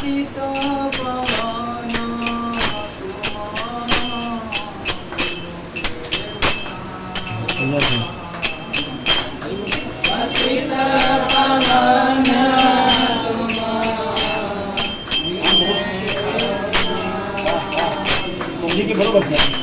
बरोबर છે બરોબર છે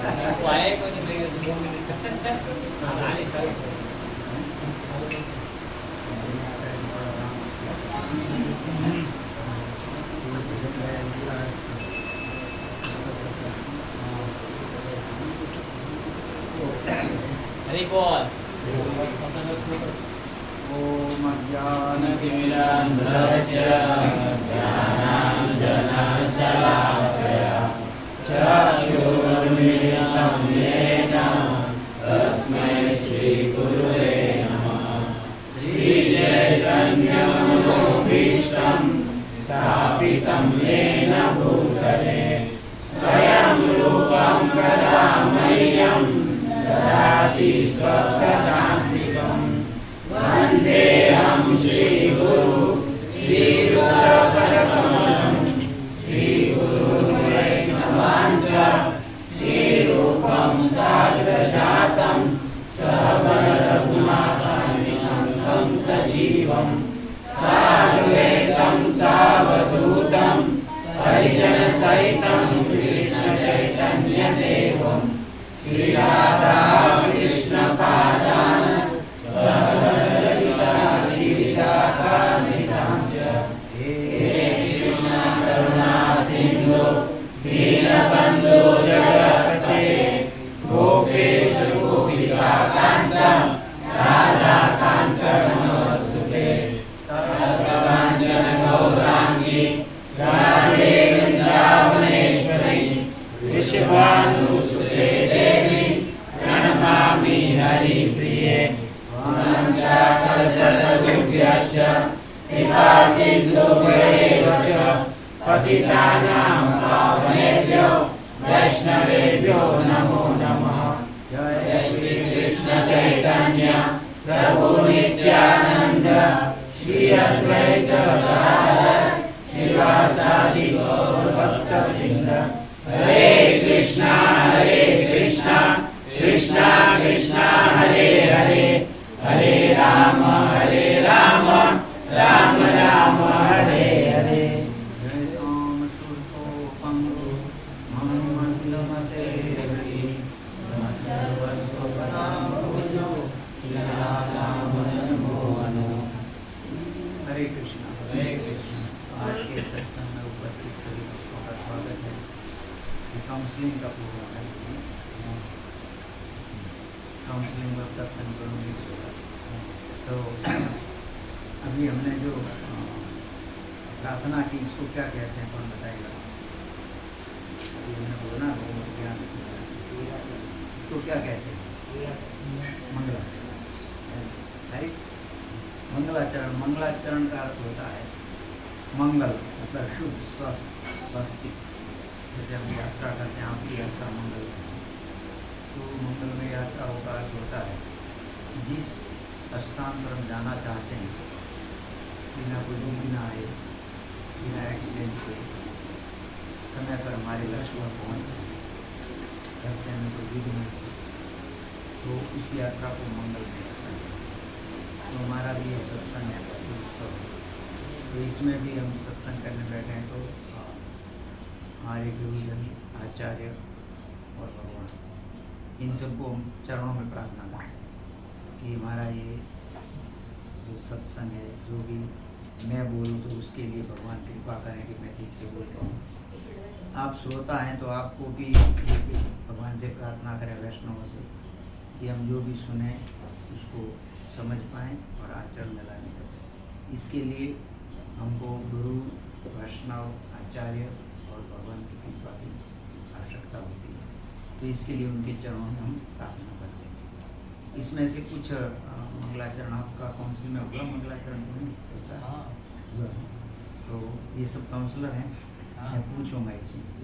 वाहे को नहीं लगे 2 मिनट आने सर हरि बोल ओम ज्ञानतिमिरान्धस्य ज्ञानाञ्जनशलाकया चक्षुरुन्मिलितं येन तस्मै श्रीगुरुवे नमः श्रीचैतन्यमनोभीष्टं स्थापितं येन भूतले स्वयं रूपं कदा मह्यं ददाति स्वपदान्तिकम् वन्देऽहं श्रीगुरु श्रीरुद्रपदकमलं श्रीगुरुर्वैष्णवांश्च श्रीरूपं साग्रजातं सहगणरघुनाथान्वितं तं सजीवं साद्वैतं सावधूतं परिजनसहितं कृष्णचैतन्यदेवं श्रीराधा कृष्णपादान् दीनबन्धो जगत्पते गोपेश गोपिकान्तं राधाकान्तं नमोऽस्तुते तप्तकाञ्चन गौराङ्गी राधे वृन्दावनेश्वरी वृषभानुसुते देवी प्रणमामि हरिप्रिये वंशाकल्पतरुभ्यश्च कृपासिन्धुभ्येव च पतितानां पावनेभ्यो वैष्णवेभ्यो नमो नमः। जय श्री कृष्ण चैतन्य प्रभु नित्यानंद श्री अद्वैत गदाधर श्रीवासादि गौर भक्तवृंद। हरे कृष्णा कृष्णा कृष्णा हरे हरे हरे राम राम राम हरे हरे। हरे कृष्णा। आज के सत्संग में उपस्थित सभी भक्तों का स्वागत है। काउंसलिंग का प्रोग्राम है। काउंसलिंग और सत्संग दोनों मिक्स होगा। तो अभी हमने जो प्रार्थना की, इसको क्या कहते हैं, कौन बताएगा? अभी हमने बोला वो ज्ञान, इसको क्या कहते हैं? मंगलाचरण। राइट, मंगलाचरण। मंगलाचरण का अर्थ होता है मंगल, मतलब शुभ, स्वस्थ, स्वस्ति। जैसे हम यात्रा करते हैं, आपकी यात्रा मंगल, तो मंगल में यात्रा होगा अर्थ होता है जिस स्थान पर हम जाना चाहते हैं बिना कोई दुख ना आए, बिना एक्सीडेंट के समय पर हमारे लक्ष्य पर पहुँच जाए, रास्ते में कोई विघ्न नहीं, तो इस यात्रा को मंगल में यात्रा है। तो हमारा भी ये सत्संग है, उत्सव है। तो इसमें भी हम सत्संग करने बैठे हैं, तो हमारे गुरुजन, आचार्य और भगवान, इन सबको हम चरणों में प्रार्थना करें कि हमारा ये जो सत्संग है, जो भी मैं बोलूँ तो उसके लिए भगवान कृपा करें कि मैं ठीक से बोल पाऊँ। आप श्रोता हैं तो आपको भी भगवान से प्रार्थना करें, वैष्णव से, कि हम जो भी सुने उसको समझ पाएँ और आचरण में लाने का। इसके लिए हमको गुरु, वैष्णव, आचार्य और भगवान की कृपा की आवश्यकता होती है। तो इसके लिए उनके चरणों में हम प्रार्थना करते हैं। इसमें से कुछ मंगलाचरण आपका काउंसिल में होगा, मंगलाचरण होता है। तो ये सब काउंसलर हैं, मैं पूछूंगा इसमें से।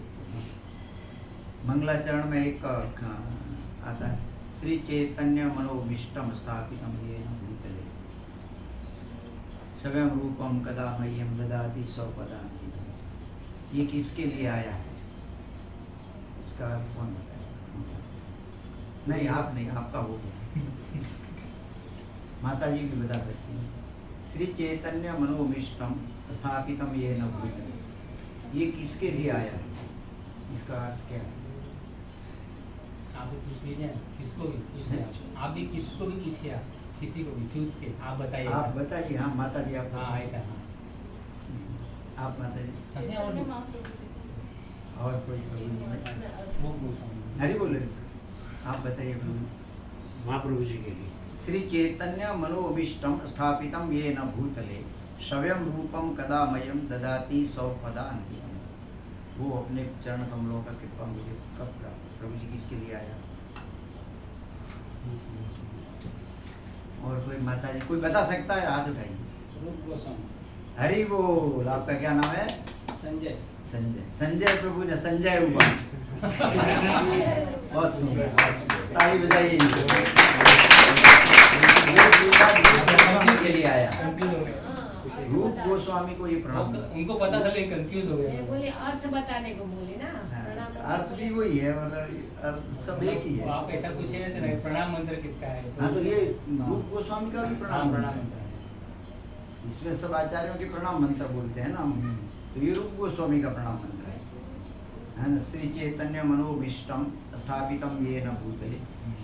मंगलाचरण में एक आता है, श्री चैतन्य मनोभीष्टम स्थापितम येन भूतले स्वयं रूपम कदा मह्यम ददाति स्वपदान्तिकम्। ये किसके लिए आया है? इसका कौन बताएगा? नहीं, आप नहीं, आपका हो गया। माता जी भी बता सकती हैं। श्री चैतन्य मनोभीष्टम स्थापितम येन भूतले, ये किसके लिए आया है? इसका अर्थ क्या है? आप भी पूछ लीजिए किसको भी पूछिए आप भी किसको भी पूछिए आप किसी को भी चूज के आप बताइए आप ऐसा। बताइए। हाँ माता जी आप हाँ ऐसा हाँ आप माता जी समझे और चैतन्य महाप्रभु जी को। और कोई प्रभु जी में? वो गोस्वामी हरि बोल रहे आप बताइए प्रभु। महाप्रभु जी के लिए श्री चैतन्य मनोभीष्टम स्थापितम ये न भूतले स्वयं रूपम कदामयम ददाति सौ पदान्तिकम। वो अपने चरण कमलों का कृपा मुझे कब प्राप्त? प्रभु जी किसके लिए आया? और कोई माता जी कोई बता सकता है? हाथ उठाइए। रूप गोस्वामी हरि बोल। आपका क्या नाम है? संजय संजय। संजय प्रभु ने संजय हुआ। बहुत सुंदर ताली बजाइए। के लिए आया कंफ्यूज हो गए रूप गोस्वामी को ये प्रणाम। उनको पता था लेकिन कंफ्यूज हो मैं गए बोले अर्थ बताने को बोले ना प्रणाम। अर्थ भी वही है और अर्थ सब एक ही तो है। आप ऐसा पूछे थे ना प्रणाम मंत्र किसका है हाँ तो ये रूप गोस्वामी का भी हाँ, प्रणाम प्रणाम मंत्र मंत्र है। है। इसमें सब आचार्यों के प्रणाम मंत्र बोलते हैं ना हम। तो ये रूप गोस्वामी का प्रणाम मंत्र है ना। श्री चैतन्य मनोभीष्टम स्थापितम ये न भूतले,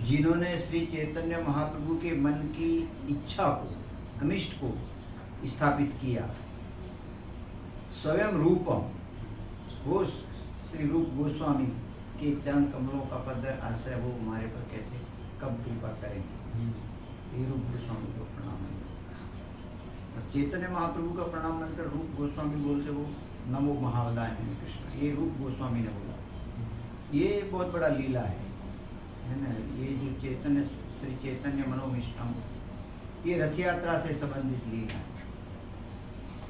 जिन्होंने श्री चैतन्य महाप्रभु के मन की इच्छा को अमिष्ट को स्थापित किया। स्वयं रूपम, वो श्री रूप गोस्वामी के चरण कमलों का पद आश्रय वो हमारे पर कैसे कब कृपा करेंगे? ये रूप गोस्वामी को प्रणाम मंत्र। और चैतन्य महाप्रभु का प्रणाम मंत्र रूप गोस्वामी बोलते वो नमो महावदाय में कृष्ण, ये रूप गोस्वामी ने बोला। ये बहुत बड़ा लीला है ना। ये जो चैतन्य श्री चैतन्य मनोमिष्टम ये रथ यात्रा से संबंधित लीला है।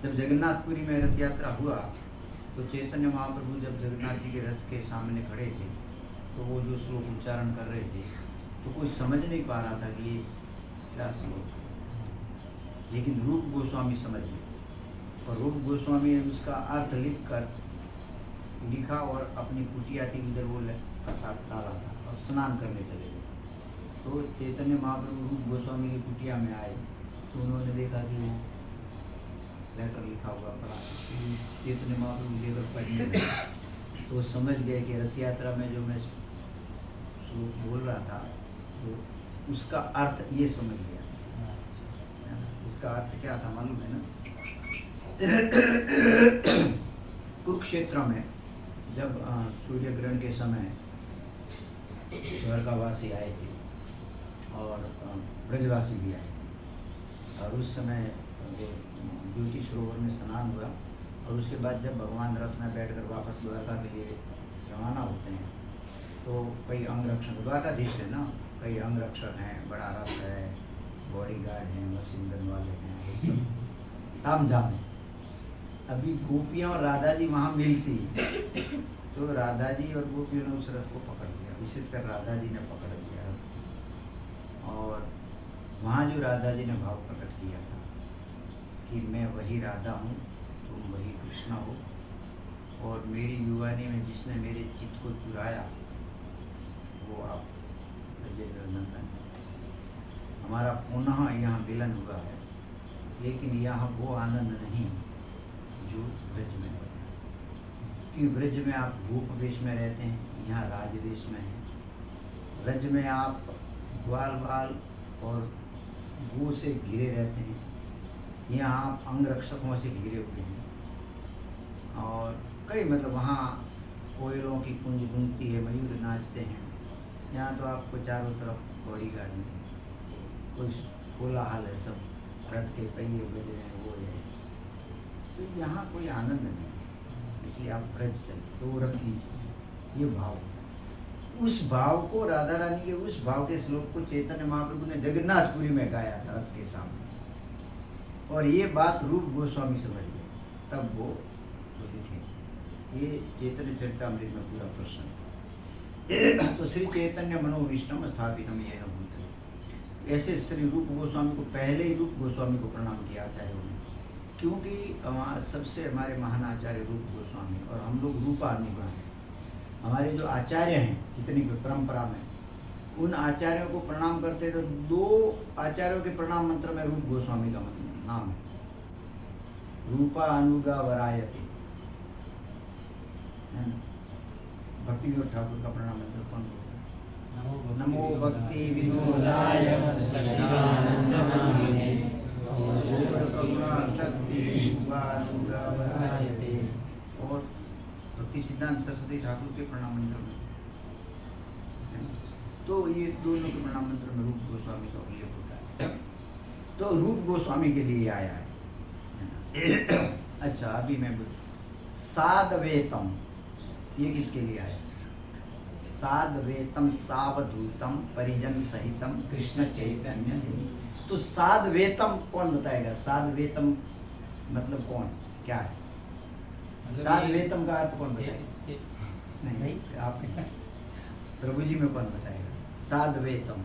जब जगन्नाथपुरी में रथ यात्रा हुआ तो चैतन्य महाप्रभु जब जगन्नाथ जी के रथ के सामने खड़े थे तो वो जो श्लोक उच्चारण कर रहे थे तो कोई समझ नहीं पा रहा था कि ये क्या श्लोक है, लेकिन रूप गोस्वामी समझ गए और रूप गोस्वामी ने उसका अर्थ लिखा और अपनी कुटिया थी उधर वो डाला था और स्नान करने चले गए। तो चैतन्य महाप्रभु रूप गोस्वामी की कुटिया में आए तो उन्होंने देखा कि वो लेटर लिखा हुआ पड़ा। चैतन्य महाप्रभु लेकर पढ़ने लगे तो वो समझ गए कि रथ यात्रा में जो मैं श्लोक बोल रहा था तो उसका अर्थ ये समझ गया। इसका अर्थ क्या था मालूम है ना? कुरुक्षेत्र में जब सूर्य ग्रहण के समय द्वारकावासी आए थे और ब्रजवासी भी आए थे और उस समय ज्योति सरोवर में स्नान हुआ और उसके बाद जब भगवान रथ में बैठकर वापस द्वारका के लिए रवाना होते हैं तो कई अंगरक्षक, द्वारकाधीश है ना, कई अंगरक्षक हैं, बड़ा रथ है, बॉडीगार्ड हैं, मशीन गन वाले हैं, तामझाम है। अभी गोपियाँ और राधा जी वहाँ मिलती तो राधा जी और गोपियों ने उस रथ को पकड़ लिया, विशेषकर राधा जी ने पकड़ लिया रथ। और वहाँ जो राधा जी ने भाव प्रकट किया था कि मैं वही राधा हूँ, तुम वही कृष्ण हो, और मेरी युवानी में जिसने मेरे चित्त को चुराया वो आप ब्रजेंद्र नंदन। हमारा पुनः यहाँ मिलन हुआ है, लेकिन यहाँ वो आनंद नहीं जो ब्रज में होता है। कि ब्रज में आप भूप वेश में रहते हैं, यहाँ राज वेश में है। ब्रज में आप ग्वाल बाल और गो से घिरे रहते हैं, यहाँ आप अंगरक्षकों से घिरे हुए हैं। और कई मतलब वहाँ कोयलों की कुंज गूंजती है, मयूर नाचते हैं। यहाँ तो आपको चारों तरफ बॉडीगार्ड में कोई कोलाहल है, सब रथ के पहिए बज रहे हैं, वो है। तो यहाँ कोई आनंद नहीं है, इसलिए आप ब्रज चले तो वो रख लीजिए। ये भाव होता है। उस भाव को राधा रानी के उस भाव के श्लोक को चैतन्य महाप्रभु ने जगन्नाथपुरी में गाया था रथ के सामने, और ये बात रूप गोस्वामी समझ गए, तब वो लिखे। ये चैतन्य चरितामृत में पूरा प्रश्न है। तो श्री चैतन्य मनोविष्णम स्थापितम येन भूतले, ऐसे श्री रूप गोस्वामी को पहले ही रूप गोस्वामी को प्रणाम किया आचार्यों ने, क्योंकि सबसे हमारे महान आचार्य रूप गोस्वामी और हम लोग रूपानुगा हैं। हमारे जो आचार्य हैं जितनी भी परंपरा में, उन आचार्यों को प्रणाम करते तो दो आचार्यों के प्रणाम मंत्र में रूप गोस्वामी का नाम है, रूपा अनुगा वरायते। भक्ति विनोद ठाकुर का प्रणाम मंत्र कौन बोलता है? नमो भक्ति विनोदाय सच्चिदानंदनाय और भक्ति सिद्धांत सरस्वती ठाकुर के प्रणाम मंत्र में, तो ये दोनों के प्रणाम मंत्र में रूप गोस्वामी का उल्लेख होता है, तो रूप गोस्वामी के लिए आया है। अच्छा, अभी मैं साधवेतम, ये किसके लिए आया? साधवेतम सावधूतम परिजन सहितम कृष्ण चैतन्य। तो साधवेतम कौन बताएगा? साधवेतम मतलब कौन, क्या है? साधवेतम का अर्थ कौन बताएगा? नहीं, आप प्रभु जी में कौन बताएगा? साधवेतम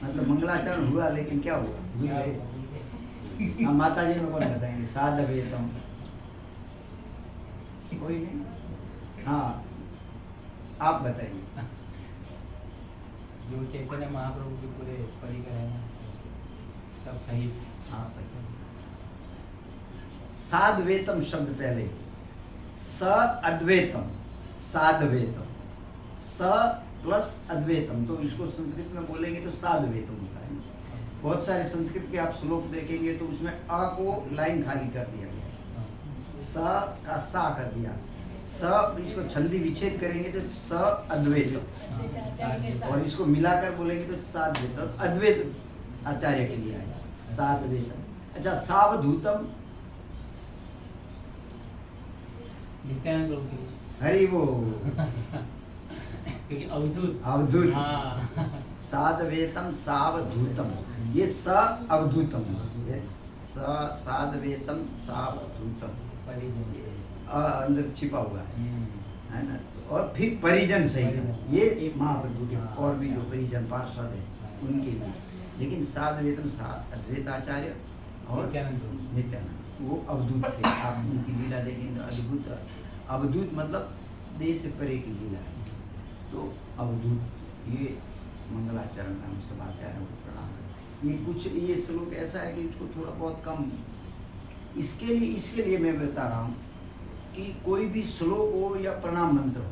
मतलब मंगलाचरण हुआ, लेकिन क्या हुआ? माता जी में कौन बताएंगे साधवेतम? कोई नहीं। हाँ, आप बताइए। जो चैतन्य महाप्रभु के पूरे परिकर है ना, सब सही। आप बताइए। साधवेतम शब्द पहले, स अद्वैतम, साधवेतम, स प्लस अद्वैतम, तो इसको संस्कृत में बोलेंगे तो साधवेतम होता है। बहुत सारे संस्कृत के आप श्लोक देखेंगे तो उसमें अ को लाइन खाली कर दिया गया, स का सा कर दिया, स इसको छंदी विच्छेद करेंगे तो स अद्वैत, और इसको मिलाकर बोलेंगे तो साधवेत, अद्वैत आचार्य के लिए आएगा साधवेतम। अच्छा, सावधूतम नित्यानंद प्रभु के लिए। हरि वो क्योंकि अवधूत। अवधूत। हाँ। साधवेतम सावधूतम, ये स अवधूतम, ये साधवेतम सावधूतम, परिजन से। अंदर छिपा हुआ है ना। और फिर परिजन सही, ये महाप्रभु के और भी जो परिजन पार्षद है उनके लिए। लेकिन साधवेतम अद्वैत आचार्य और नित्यानंद वो अवधूत थे। आप उनकी लीला देखेंगे तो अद्भुत। अवधूत मतलब देश से परे की लीला है। तो अवधूत ये मंगलाचरण में हम सब आचार्यों को प्रणाम करें। ये कुछ ये श्लोक ऐसा है कि इसको थोड़ा बहुत कम, इसके लिए मैं बता रहा हूँ कि कोई भी श्लोक हो या प्रणाम मंत्र हो,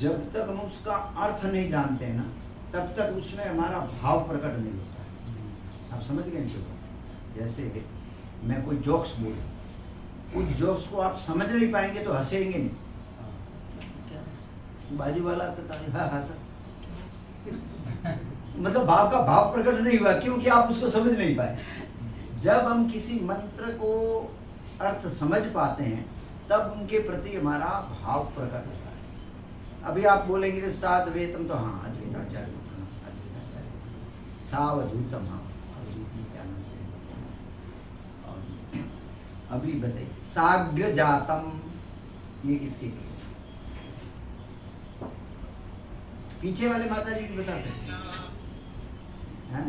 जब तक हम उसका अर्थ नहीं जानते हैं ना, तब तक उसमें हमारा भाव प्रकट नहीं होता है। आप समझ गए इनको? जैसे मैं कोई जोक्स बोल, उस जोक्स को आप समझ नहीं पाएंगे तो हंसेंगे नहीं। बाजू वाला तो हाँ सर, मतलब भाव का भाव प्रकट नहीं हुआ, क्योंकि आप उसको समझ नहीं पाए। जब हम किसी मंत्र को अर्थ समझ पाते हैं तब उनके प्रति हमारा भाव प्रकट होता है। अभी आप बोलेंगे तो साधवेतम, तो हाँ अद्वैताचार्य, सावधूतम, हाँ अभी बताइए साग्र जातम, ये किसके लिए? पीछे वाले माता जी भी बता सकते हैं।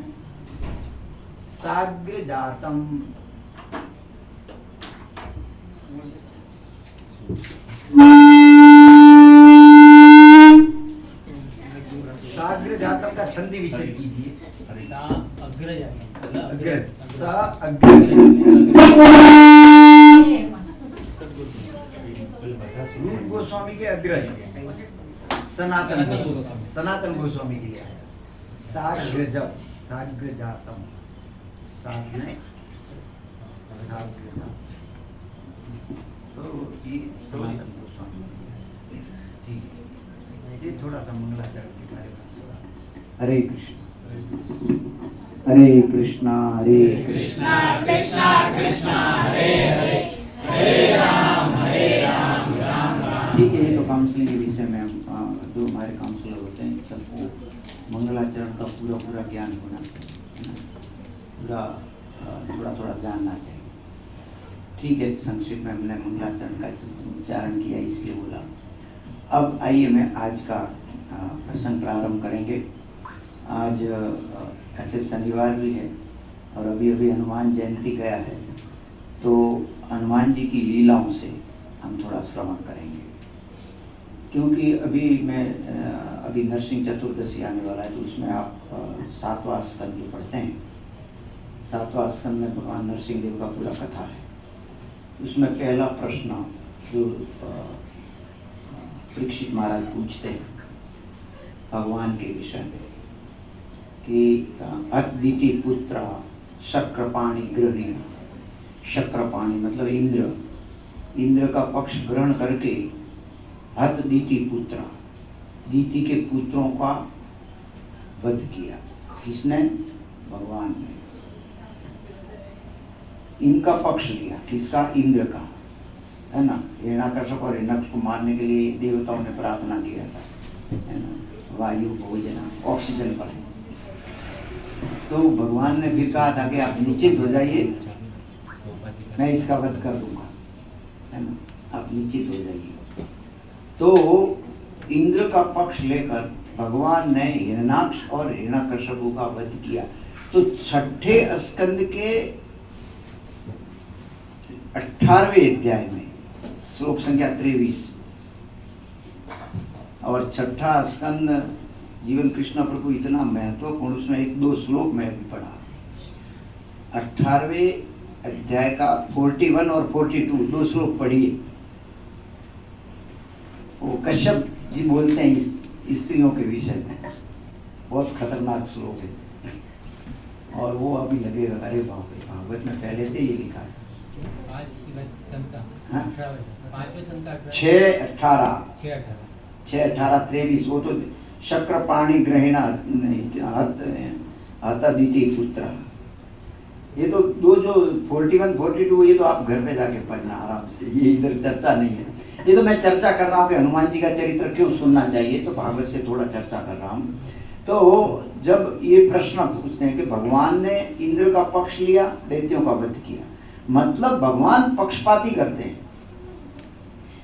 साग्र जातम, साग्र जातम का छंदी विषय कीजिए। रूप गोस्वामी के अग्रज सनातन गोस्वामी के लिए साग्रजम, साग्रजातम, तो ये सनातन गोस्वामी, ठीक है। ये थोड़ा सा मंगलाचरण के बारे में। हरे कृष्ण हरे कृष्णा कृष्णा कृष्णा हरे हरे, हरे राम राम राम। ठीक है, ये तो काउंसलिंग के विषय में जो हमारे काउंसलर होते हैं सबको मंगलाचरण का पूरा ज्ञान होना चाहिए, पूरा थोड़ा जानना चाहिए। ठीक है, संक्षिप्त में हमने मंगलाचरण का उच्चारण किया इसलिए बोला। अब आइए मैं आज का प्रसंग प्रारंभ करेंगे। आज ऐसे शनिवार भी है और अभी हनुमान जयंती गया है, तो हनुमान जी की लीलाओं से हम थोड़ा श्रवण करेंगे। क्योंकि अभी नरसिंह चतुर्दशी आने वाला है, तो उसमें आप 7वां स्कंद जो पढ़ते हैं, 7वां स्कंद में भगवान नरसिंह देव का पूरा कथा है। उसमें पहला प्रश्न जो परीक्षित महाराज पूछते हैं भगवान के विषय में कि अद्वितीय पुत्र शक्रपाणि गृहणी, शक्रपाणि मतलब इंद्र, इंद्र का पक्ष ग्रहण करके अद्वितीय पुत्र, दीति के पुत्रों का वध किया। किसने? भगवान ने। इनका पक्ष लिया। किसका? इंद्र का, है ना। हिरण्याकश्यप और हिरण्यकश्यप को मारने के लिए देवताओं ने प्रार्थना किया था, है ना, वायु भोजन ऑक्सीजन पर। तो भगवान ने भी कहा था कि आप निश्चित हो जाइए, मैं इसका वध कर दूंगा, है ना, आप निश्चित हो जाइए। तो इंद्र का पक्ष लेकर भगवान ने हिरण्याक्ष और हिरण्यकश्यप का वध किया। तो छठे स्कंद के 18वें अध्याय में श्लोक संख्या 23 और छठा स्कंद जीवन कृष्ण प्रभु इतना महत्वपूर्ण, उसमें 1-2 श्लोक में भी पढ़ा। 18वें अध्याय का 41 और 42 2 श्लोक पढ़िए। वो कश्यप जी बोलते हैं स्त्रियों के विषय में, बहुत खतरनाक श्लोक है और वो अभी लगेगा, अरे बाप रे, भागवत में पहले से ये लिखा है। 6:18 वो तो शक्रपाणि ग्रहिणा अतद्वितीय पुत्र। ये तो दो जो 41, 42 ये तो आप घर पे जाके पढ़ना आराम से, ये इधर चर्चा नहीं है। ये तो मैं चर्चा कर रहा हूँ कि हनुमान जी का चरित्र क्यों सुनना चाहिए, तो भागवत से थोड़ा चर्चा कर रहा हूँ। तो जब ये प्रश्न पूछते हैं कि भगवान ने इंद्र का पक्ष लिया, दैत्यों का वध किया, मतलब भगवान पक्षपाती करते हैं,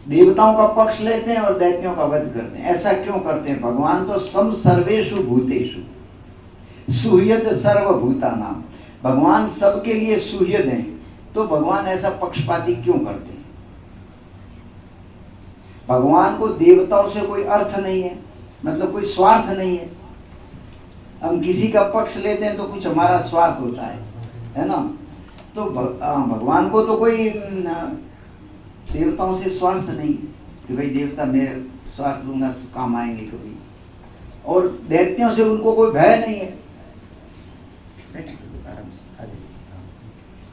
देवताओं का पक्ष लेते हैं और दैत्यों का वध करते हैं। ऐसा क्यों करते हैं? भगवान तो सम सर्वेषु भूतेषु सुहृद सर्वभूतानां, भगवान सबके लिए सुहृद हैं। तो भगवान ऐसा पक्षपाती क्यों करते हैं? भगवान को देवताओं से कोई अर्थ नहीं है, मतलब कोई स्वार्थ नहीं है। हम किसी का पक्ष लेते हैं तो कुछ हमारा स्वार्थ होता है ना। तो भगवान को तो कोई देवताओं से स्वार्थ नहीं कि भाई देवता मेरे स्वार्थ दूंगा तो काम आएंगे कभी, और दैत्यों से उनको कोई भय नहीं है।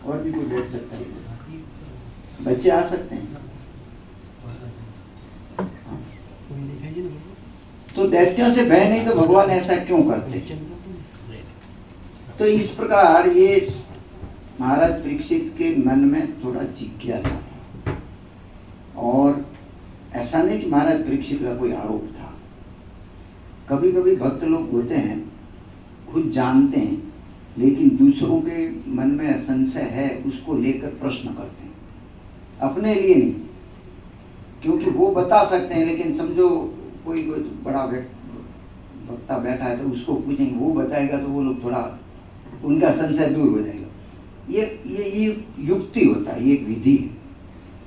और भी कोई बैठ सकता है, बच्चे आ सकते हैं। तो दैत्यों से भय नहीं, तो भगवान ऐसा क्यों करते? तो इस प्रकार ये महाराज परीक्षित के मन में थोड़ा जिज्ञासा था, और ऐसा नहीं कि महाराज परीक्षित का कोई आरोप था। कभी कभी भक्त लोग होते हैं, खुद जानते हैं, लेकिन दूसरों के मन में संशय है, उसको लेकर प्रश्न करते हैं, अपने लिए नहीं, क्योंकि वो बता सकते हैं। लेकिन समझो कोई बड़ा वक्ता बैठा है तो उसको पूछेंगे, वो बताएगा तो वो लोग थोड़ा, उनका संशय दूर हो जाएगा। ये युक्ति होता है, ये एक विधि है।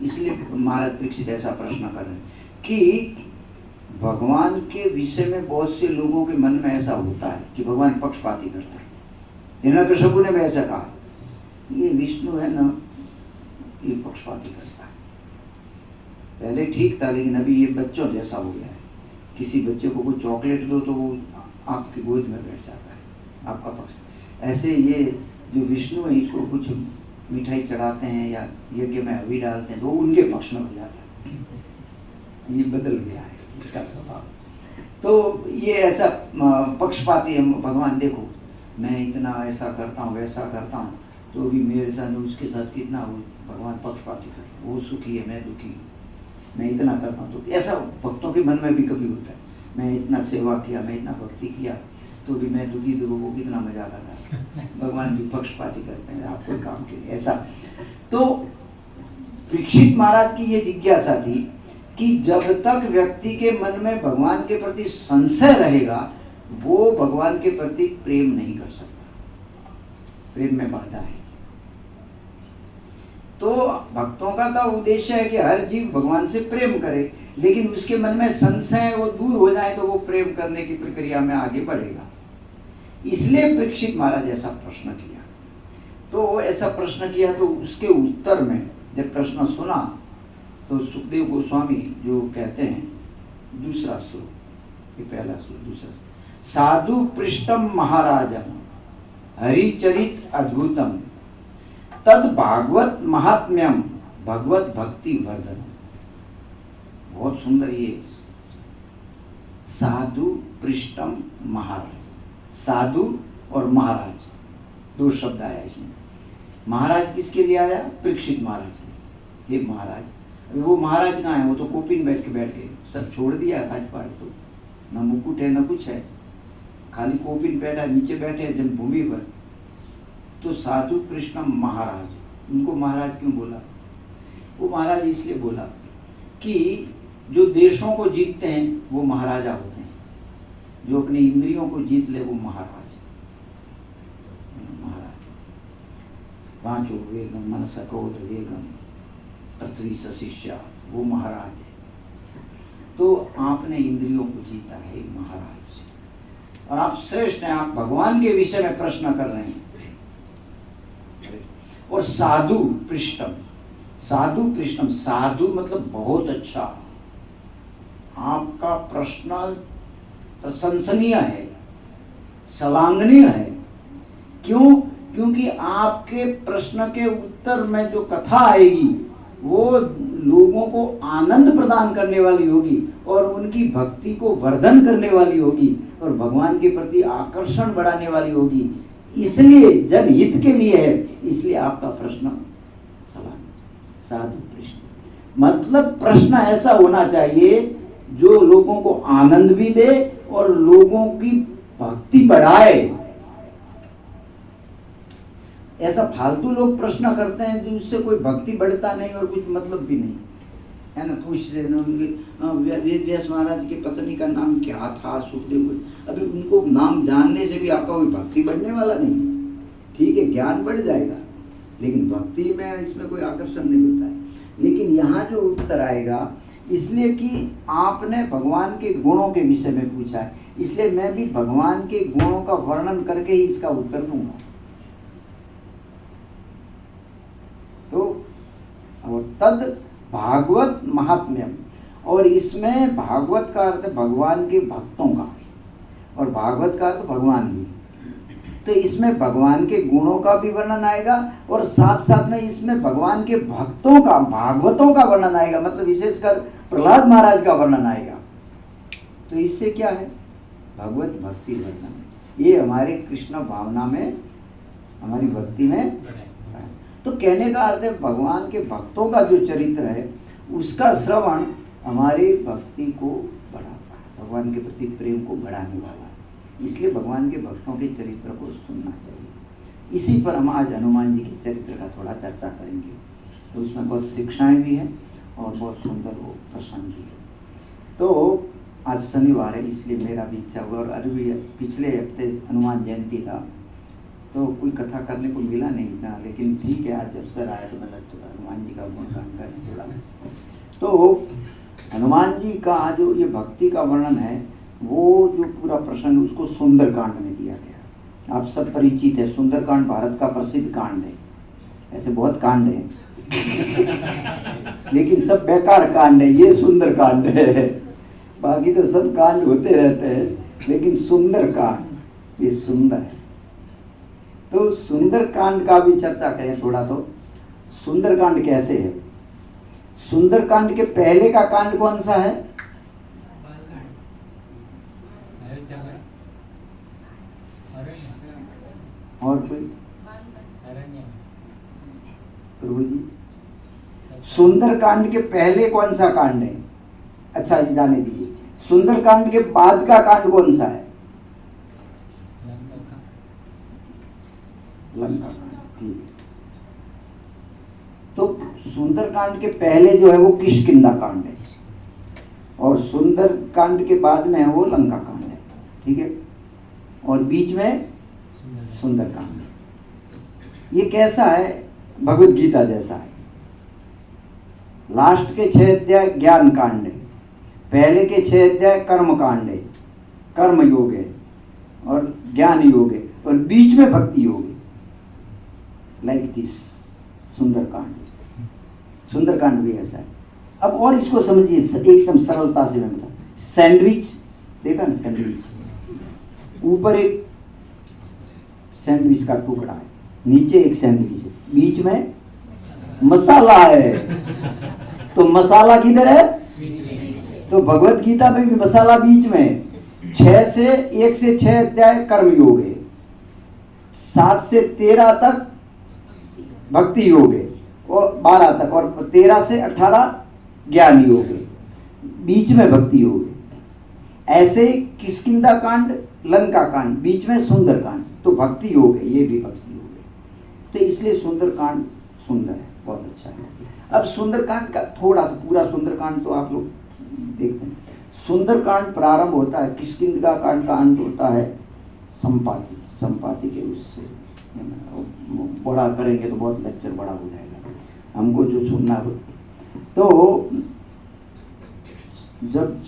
इसलिए महाराज परीक्षित ऐसा प्रश्न कर रहे हैं कि भगवान के विषय में बहुत से लोगों के मन में ऐसा होता है कि भगवान पक्षपाती करता है। हिरण्यकश्यप ने भी ऐसा कहा, ये विष्णु है ना, ये पक्षपाती करता है। पहले ठीक था, लेकिन अभी ये बच्चों जैसा हो गया है। किसी बच्चे को कोई चॉकलेट दो तो वो आपकी गोद में बैठ जाता है, आपका पक्ष। ऐसे ये जो विष्णु है, इसको कुछ मिठाई चढ़ाते हैं या यज्ञ में हवी डालते हैं तो उनके पक्ष में हो जाता है। ये बदल गया है इसका स्वभाव। तो ये ऐसा पक्षपाती है भगवान। देखो मैं इतना ऐसा करता हूँ, वैसा करता हूँ, तो भी मेरे साथ उसके साथ कितना हो, भगवान पक्षपाती करते, वो सुखी है मैं दुखी हूँ, मैं इतना करता हूँ। तो ऐसा भक्तों के मन में भी कभी होता है, मैं इतना सेवा किया, मैं इतना भक्ति किया, तो भी मैं दुखी, तो वो कितना मजा आता है। भगवान भी पक्षपाती करते हैं आपको काम के लिए ऐसा। तो परीक्षित महाराज की ये जिज्ञासा थी कि जब तक व्यक्ति के मन में भगवान के प्रति संशय रहेगा, वो भगवान के प्रति प्रेम नहीं कर सकता, प्रेम में बाधा है। तो भक्तों का तो उद्देश्य है कि हर जीव भगवान से प्रेम करे, लेकिन उसके मन में संशय वो दूर हो जाए तो वो प्रेम करने की प्रक्रिया में आगे बढ़ेगा। इसलिए परीक्षित महाराज ऐसा प्रश्न किया। तो ऐसा प्रश्न किया तो उसके उत्तर में जब प्रश्न सुना तो सुखदेव गोस्वामी जो कहते हैं दूसरा श्लोक, ये पहला श्लोक, दूसरा श्लोक। साधु पृष्ठम महाराजम हरिचरित अद्भुतम तद भागवत महात्म्यम भगवत भक्ति वर्धन। बहुत सुंदर ये साधु पृष्ठम महाराज, साधु और महाराज दो शब्द आया इसमें। महाराज किसके लिए आया? परीक्षित महाराज। हे महाराज, अभी वो महाराज कहाँ है? वो तो कोपिन बैठ गए, सब छोड़ दिया राजपाट, तो न मुकुट है न कुछ है, खाली कोपिन बैठा, नीचे बैठे हैं जन्मभूमि पर। तो साधु कृष्णम महाराज, उनको महाराज क्यों बोला? वो महाराज इसलिए बोला कि जो देशों को जीतते हैं वो महाराजा होते हैं, जो अपने इंद्रियों को जीत ले वो महाराज। वाचो वेगम मनसा क्रोध वेगम पृथ्वी सशिष्या, वो महाराज है। तो आपने इंद्रियों को जीता है महाराज, और आप श्रेष्ठ हैं, आप भगवान के विषय में प्रश्न कर रहे हैं। और साधु पृष्ठम, साधु पृष्ठम, साधु मतलब बहुत अच्छा, आपका प्रश्न प्रशंसनीय है, सराहनीय है। क्यों? क्योंकि आपके प्रश्न के उत्तर में जो कथा आएगी वो लोगों को आनंद प्रदान करने वाली होगी और उनकी भक्ति को वर्धन करने वाली होगी और भगवान के प्रति आकर्षण बढ़ाने वाली होगी। इसलिए जनहित के लिए है, इसलिए आपका प्रश्न साधु प्रश्न, मतलब प्रश्न ऐसा होना चाहिए जो लोगों को आनंद भी दे और लोगों की भक्ति बढ़ाए। ऐसा फालतू लोग प्रश्न करते हैं जिससे कोई भक्ति बढ़ता नहीं और कुछ मतलब भी नहीं है ना। पूछ रहे ना उनके वेद व्यास महाराज की पत्नी का नाम क्या था, सुखदेव को, अभी उनको नाम जानने से भी आपका कोई भक्ति बढ़ने वाला नहीं। ठीक है, ज्ञान बढ़ जाएगा लेकिन भक्ति में इसमें कोई आकर्षण नहीं होता है। लेकिन यहाँ जो उत्तर आएगा इसलिए कि आपने भगवान के गुणों के विषय में पूछा है, इसलिए मैं भी भगवान के गुणों का वर्णन करके ही इसका उत्तर दूंगा। तो और तद भागवत महात्म्यम, और इसमें भागवत का अर्थ भगवान के भक्तों का और भागवत का अर्थ भगवान भी। तो इसमें भगवान के गुणों का भी वर्णन आएगा और साथ साथ में इसमें भगवान के भक्तों का, भागवतों का वर्णन आएगा, मतलब विशेषकर प्रहलाद महाराज का वर्णन आएगा। तो इससे क्या है? भगवत भक्ति वर्णन, ये हमारे कृष्ण भावना में, हमारी भक्ति में। तो कहने का अर्थ है भगवान के भक्तों का जो चरित्र है उसका श्रवण हमारी भक्ति को बढ़ाता है, भगवान के प्रति प्रेम को बढ़ाने वाला है। इसलिए भगवान के भक्तों के चरित्र को सुनना चाहिए। इसी पर हम आज हनुमान जी के चरित्र का थोड़ा चर्चा करेंगे। तो उसमें बहुत शिक्षाएं भी हैं और बहुत सुंदर वो प्रसंग भी है। तो आज शनिवार है इसलिए मेरा भी इच्छा हुआ, और अभी पिछले हफ्ते हनुमान जयंती था तो कोई कथा करने को मिला नहीं था, लेकिन ठीक है आज अवसर आया तो मैंने हनुमान जी का गुणगान करें थोड़ा। तो हनुमान जी का जो ये भक्ति का वर्णन है वो जो पूरा प्रसंग उसको सुंदरकांड में दिया गया। आप सब परिचित है, सुंदरकांड भारत का प्रसिद्ध कांड है। ऐसे बहुत कांड है लेकिन सब बेकार कांड है, ये सुंदरकांड है। बाकी तो सब कांड होते रहते हैं लेकिन सुंदरकांड ये सुंदर है। तो सुंदरकांड का भी चर्चा करें थोड़ा। तो सुंदरकांड कैसे है? सुंदरकांड के पहले का कांड कौन सा है? और कोई प्रभु जी, सुंदरकांड के पहले कौन सा कांड है? अच्छा जी जाने दीजिए। सुंदरकांड के बाद का कांड कौन सा है? लंका कांड। ठीक है। तो सुंदरकांड के पहले जो है वो किष्किंधा कांड है और सुंदरकांड के बाद में है वो लंका कांड है। ठीक है, और बीच में सुंदरकांड है। ये कैसा है? भगवत गीता जैसा है। लास्ट के 6 अध्याय ज्ञान कांड है, पहले के 6 अध्याय कर्म कांड है, कर्म योग है और ज्ञान योग है, और बीच में भक्ति योग है। Like this Sundarkand. सुंदरकांड भी ऐसा है। अब और इसको समझिए एकदम सरलता से। मैं बता, सैंडविच देखा ना, सैंडविच ऊपर एक सैंडविच का टुकड़ा है, नीचे एक सैंडविच है, बीच में मसाला है। तो मसाला किधर है? तो भगवत गीता में भी मसाला बीच में है। 1 से 6 अध्याय कर्म योग है, 7 से 13 तक भक्ति योग है, और 12 तक, और 13 से 18 ज्ञान योग है, बीच में भक्ति योग है। ऐसे ही किष्किंधा कांड, लंका कांड, बीच में सुंदर कांड, तो भक्ति योग है, ये भी भक्ति योग है। तो इसलिए सुंदर कांड सुंदर है, बहुत अच्छा है। अब सुंदर कांड का थोड़ा सा, पूरा सुंदर कांड तो आप लोग देखते हैं। सुंदर कांड प्रारंभ होता है, किष्किंधा कांड का अंत होता है संपाति, संपाति के उससे। बड़ा करेंगे तो बहुत लेक्चर बड़ा हो जाएगा, हमको जो सुनना हो। तो जब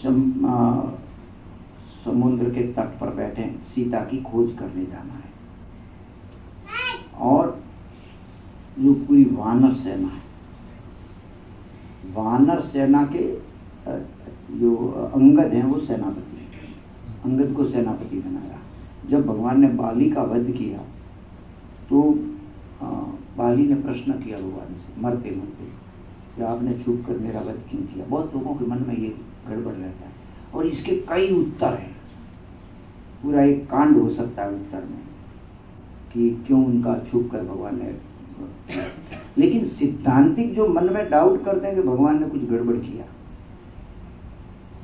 समुद्र के तट पर बैठे, सीता की खोज करने जाना है, और जो पूरी वानर सेना है, वानर सेना के जो अंगद हैं वो सेनापति हैं, अंगद को सेनापति बनाया। जब भगवान ने बाली का वध किया तो बाली ने प्रश्न किया भगवान से मरते मरते कि आपने छुप कर मेरा वध क्यों किया। बहुत लोगों के मन में ये गड़बड़ रहता है, और इसके कई उत्तर हैं, पूरा एक कांड हो सकता है उत्तर में कि क्यों उनका छुप कर भगवान ने। लेकिन सिद्धांतिक जो मन में डाउट करते हैं कि भगवान ने कुछ गड़बड़ किया,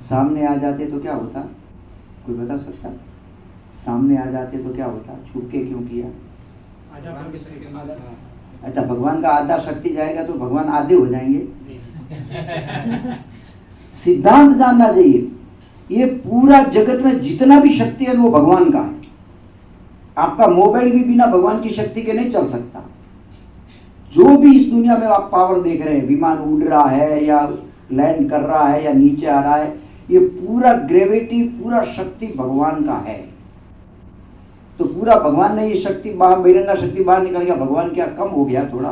सामने आ जाते तो क्या होता, कोई बता सकता? सामने आ जाते तो क्या होता, छुप के क्यों किया? अच्छा, भगवान का आधा शक्ति जाएगा तो भगवान आधे हो जाएंगे। सिद्धांत जानना चाहिए, ये पूरा जगत में जितना भी शक्ति है वो भगवान का है। आपका मोबाइल भी बिना भगवान की शक्ति के नहीं चल सकता। जो भी इस दुनिया में आप पावर देख रहे हैं, विमान उड़ रहा है या लैंड कर रहा है या नीचे आ रहा है, ये पूरा ग्रेविटी, पूरा शक्ति भगवान का है। तो पूरा भगवान ने ये शक्ति बाहर, बहिरंगा शक्ति बाहर निकल गया, भगवान क्या कम हो गया थोड़ा?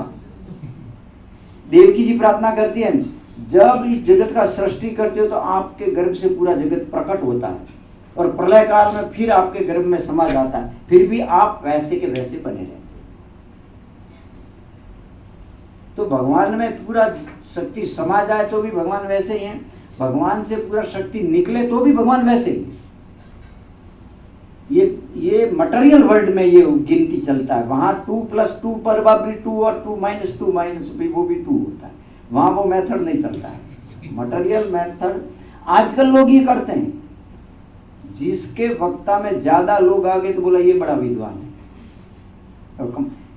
देवकी जी प्रार्थना करती है, जब इस जगत का सृष्टि करते हो तो आपके गर्भ से पूरा जगत प्रकट होता है, और प्रलय काल में फिर आपके गर्भ में समा जाता है, फिर भी आप वैसे के वैसे बने रहते। तो भगवान में पूरा शक्ति समा जाए तो भी भगवान वैसे ही हैं, भगवान से पूरा शक्ति निकले तो भी भगवान वैसे ही। ये मटेरियल वर्ल्ड में ये गिनती चलता है, वहां 2+2 पर बराबर 2 और 2 भी वो भी 2 होता है, वहां वो मेथड नहीं चलता है, मटेरियल मेथड। आजकल लोग ये करते हैं, जिसके वक्ता में ज्यादा लोग आ गए तो बोला ये बड़ा विद्वान है।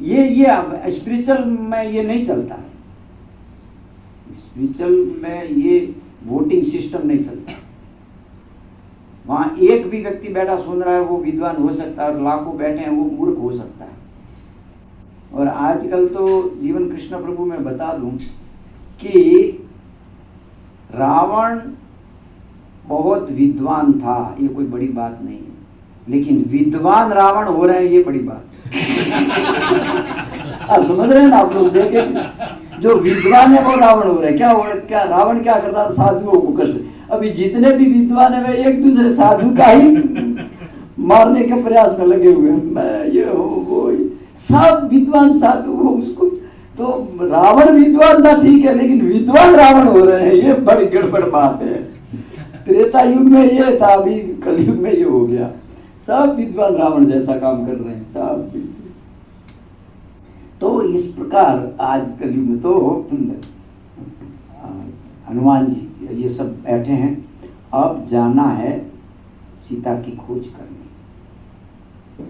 ये स्पिरिचुअल में ये नहीं चलता है, स्पिरिचुअल में ये वोटिंग सिस्टम नहीं चलता। वहां एक भी व्यक्ति बैठा सुन रहा है वो विद्वान हो सकता है, और लाखों बैठे हैं वो मूर्ख हो सकता है। और आजकल तो जीवन कृष्ण प्रभु मैं बता दूं कि रावण बहुत विद्वान था, ये कोई बड़ी बात नहीं है, लेकिन विद्वान रावण हो रहे हैं ये बड़ी बात आप समझ रहे हैं ना? आप लोग देखे, जो विद्वान है वो रावण हो रहे हैं। क्या रावण क्या करता था? साधुओं को कष्ट। अभी जितने भी विद्वान है वे एक दूसरे साधु का ही मारने के प्रयास में लगे हुए हैं। मैं ये हूँ वो, सब विद्वान साधु हो उसको। तो रावण विद्वान था ठीक है, लेकिन विद्वान रावण हो रहे हैं, ये बड़ी गड़बड़ बात है। त्रेता युग में ये था, अभी कलयुग में ये हो गया। सब विद्वान रावण जैसा काम कर रहे हैं सब। तो इस प्रकार आज कलयुग में तो हनुमान जी ये सब बैठे हैं, अब जाना है सीता की खोज करने।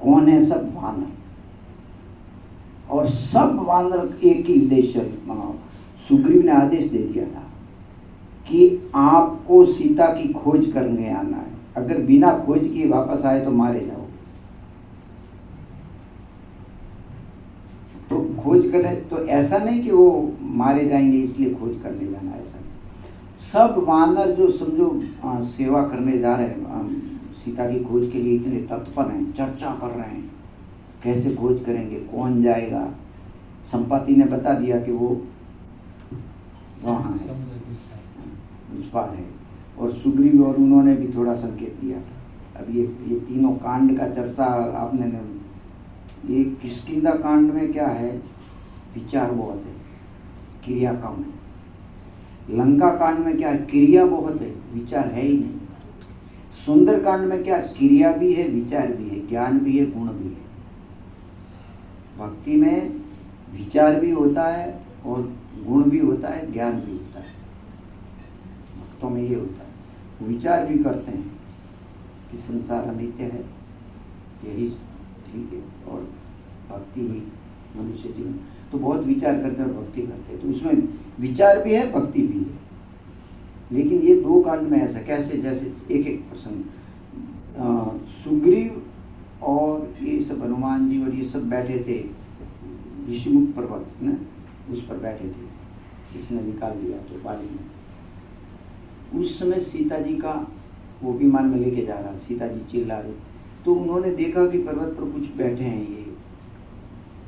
कौन है? सब वानर, और सब वानर एक ही उद्देश्य। सुग्रीव ने आदेश दे दिया था कि आपको सीता की खोज करने आना है, अगर बिना खोज किए वापस आए तो मारे जाओगे। तो खोज करें तो ऐसा नहीं कि वो मारे जाएंगे इसलिए खोज करने जाना, ऐसा नहीं। सब वानर जो समझो सेवा करने जा रहे हैं, सीता की खोज के लिए इतने तत्पर हैं, चर्चा कर रहे हैं कैसे खोज करेंगे, कौन जाएगा। संपाति ने बता दिया कि वो वहाँ है, उस पार है। और सुग्रीव और उन्होंने भी थोड़ा संकेत दिया था। अब ये तीनों कांड का चर्चा आपने ये किष्किंधा कांड में क्या है, विचार बहुत है, क्रिया कम है। लंका कांड में क्या है, क्रिया बहुत है, विचार है ही नहीं। सुंदर कांड में क्या, क्रिया भी है, विचार भी है, ज्ञान भी है, गुण भी है। भक्ति में विचार भी होता है और गुण भी होता है, ज्ञान भी होता है। भक्तों में ये होता है, विचार भी करते हैं कि संसार अनित्य है, यही ठीक है, और भक्ति ही मनुष्य जीवन, तो बहुत विचार करते हैं और भक्ति करते हैं, तो उसमें विचार भी है, भक्ति भी है। लेकिन ये दो कांड में ऐसा कैसे, जैसे एक एक प्रसंग, सुग्रीव और ये सब हनुमान जी और ये सब बैठे थे ऋषिमुख पर्वत न, उस पर बैठे थे, इसने निकाल दिया तो बाली में। उस समय सीता जी का वो विमान में लेके जा रहा, सीता जी चिल्ला रही, तो उन्होंने देखा कि पर्वत पर कुछ बैठे हैं ये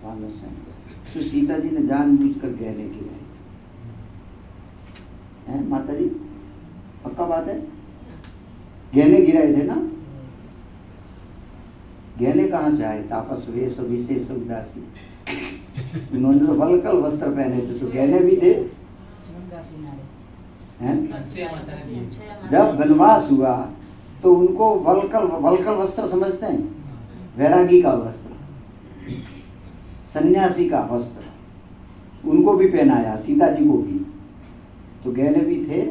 वानर सेना, तो सीता जी ने जानबूझकर गहने गिराए हैं। माता जी पक्का बात है, गहने गिराए थे ना? गहने कहाँ से आए? तापस वेश विशेष उदासी, उन्होंने तो वल्कल वस्त्र पहने थे, तो गहने भी थे हैं? जब वनवास हुआ तो उनको वल्कल वस्त्र समझते हैं, वैरागी का वस्त्र, सन्यासी का वस्त्र, उनको भी पहनाया, सीता जी को भी, तो गहने भी थे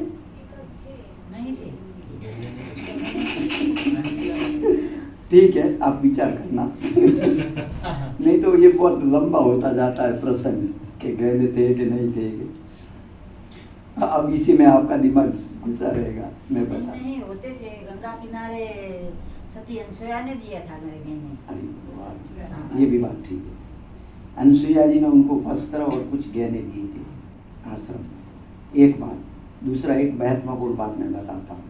नहीं थे। ठीक है, आप विचार करना नहीं तो ये बहुत लंबा होता जाता है प्रसंग कि गहने थे कि नहीं थे। अब इसी में आपका दिमाग घुसा रहेगा, मैं बता। नहीं होते थे, गंगा किनारे सती अनसुया ने दिया था मेरे गहने। अरे वाह, ये भी बात ठीक है। अनसुया जी ने उनको वस्त्र और कुछ गहने दिए थे आश्रम में। एक बात, दूसरा एक महत्वपूर्ण बात मैं बताता हूँ।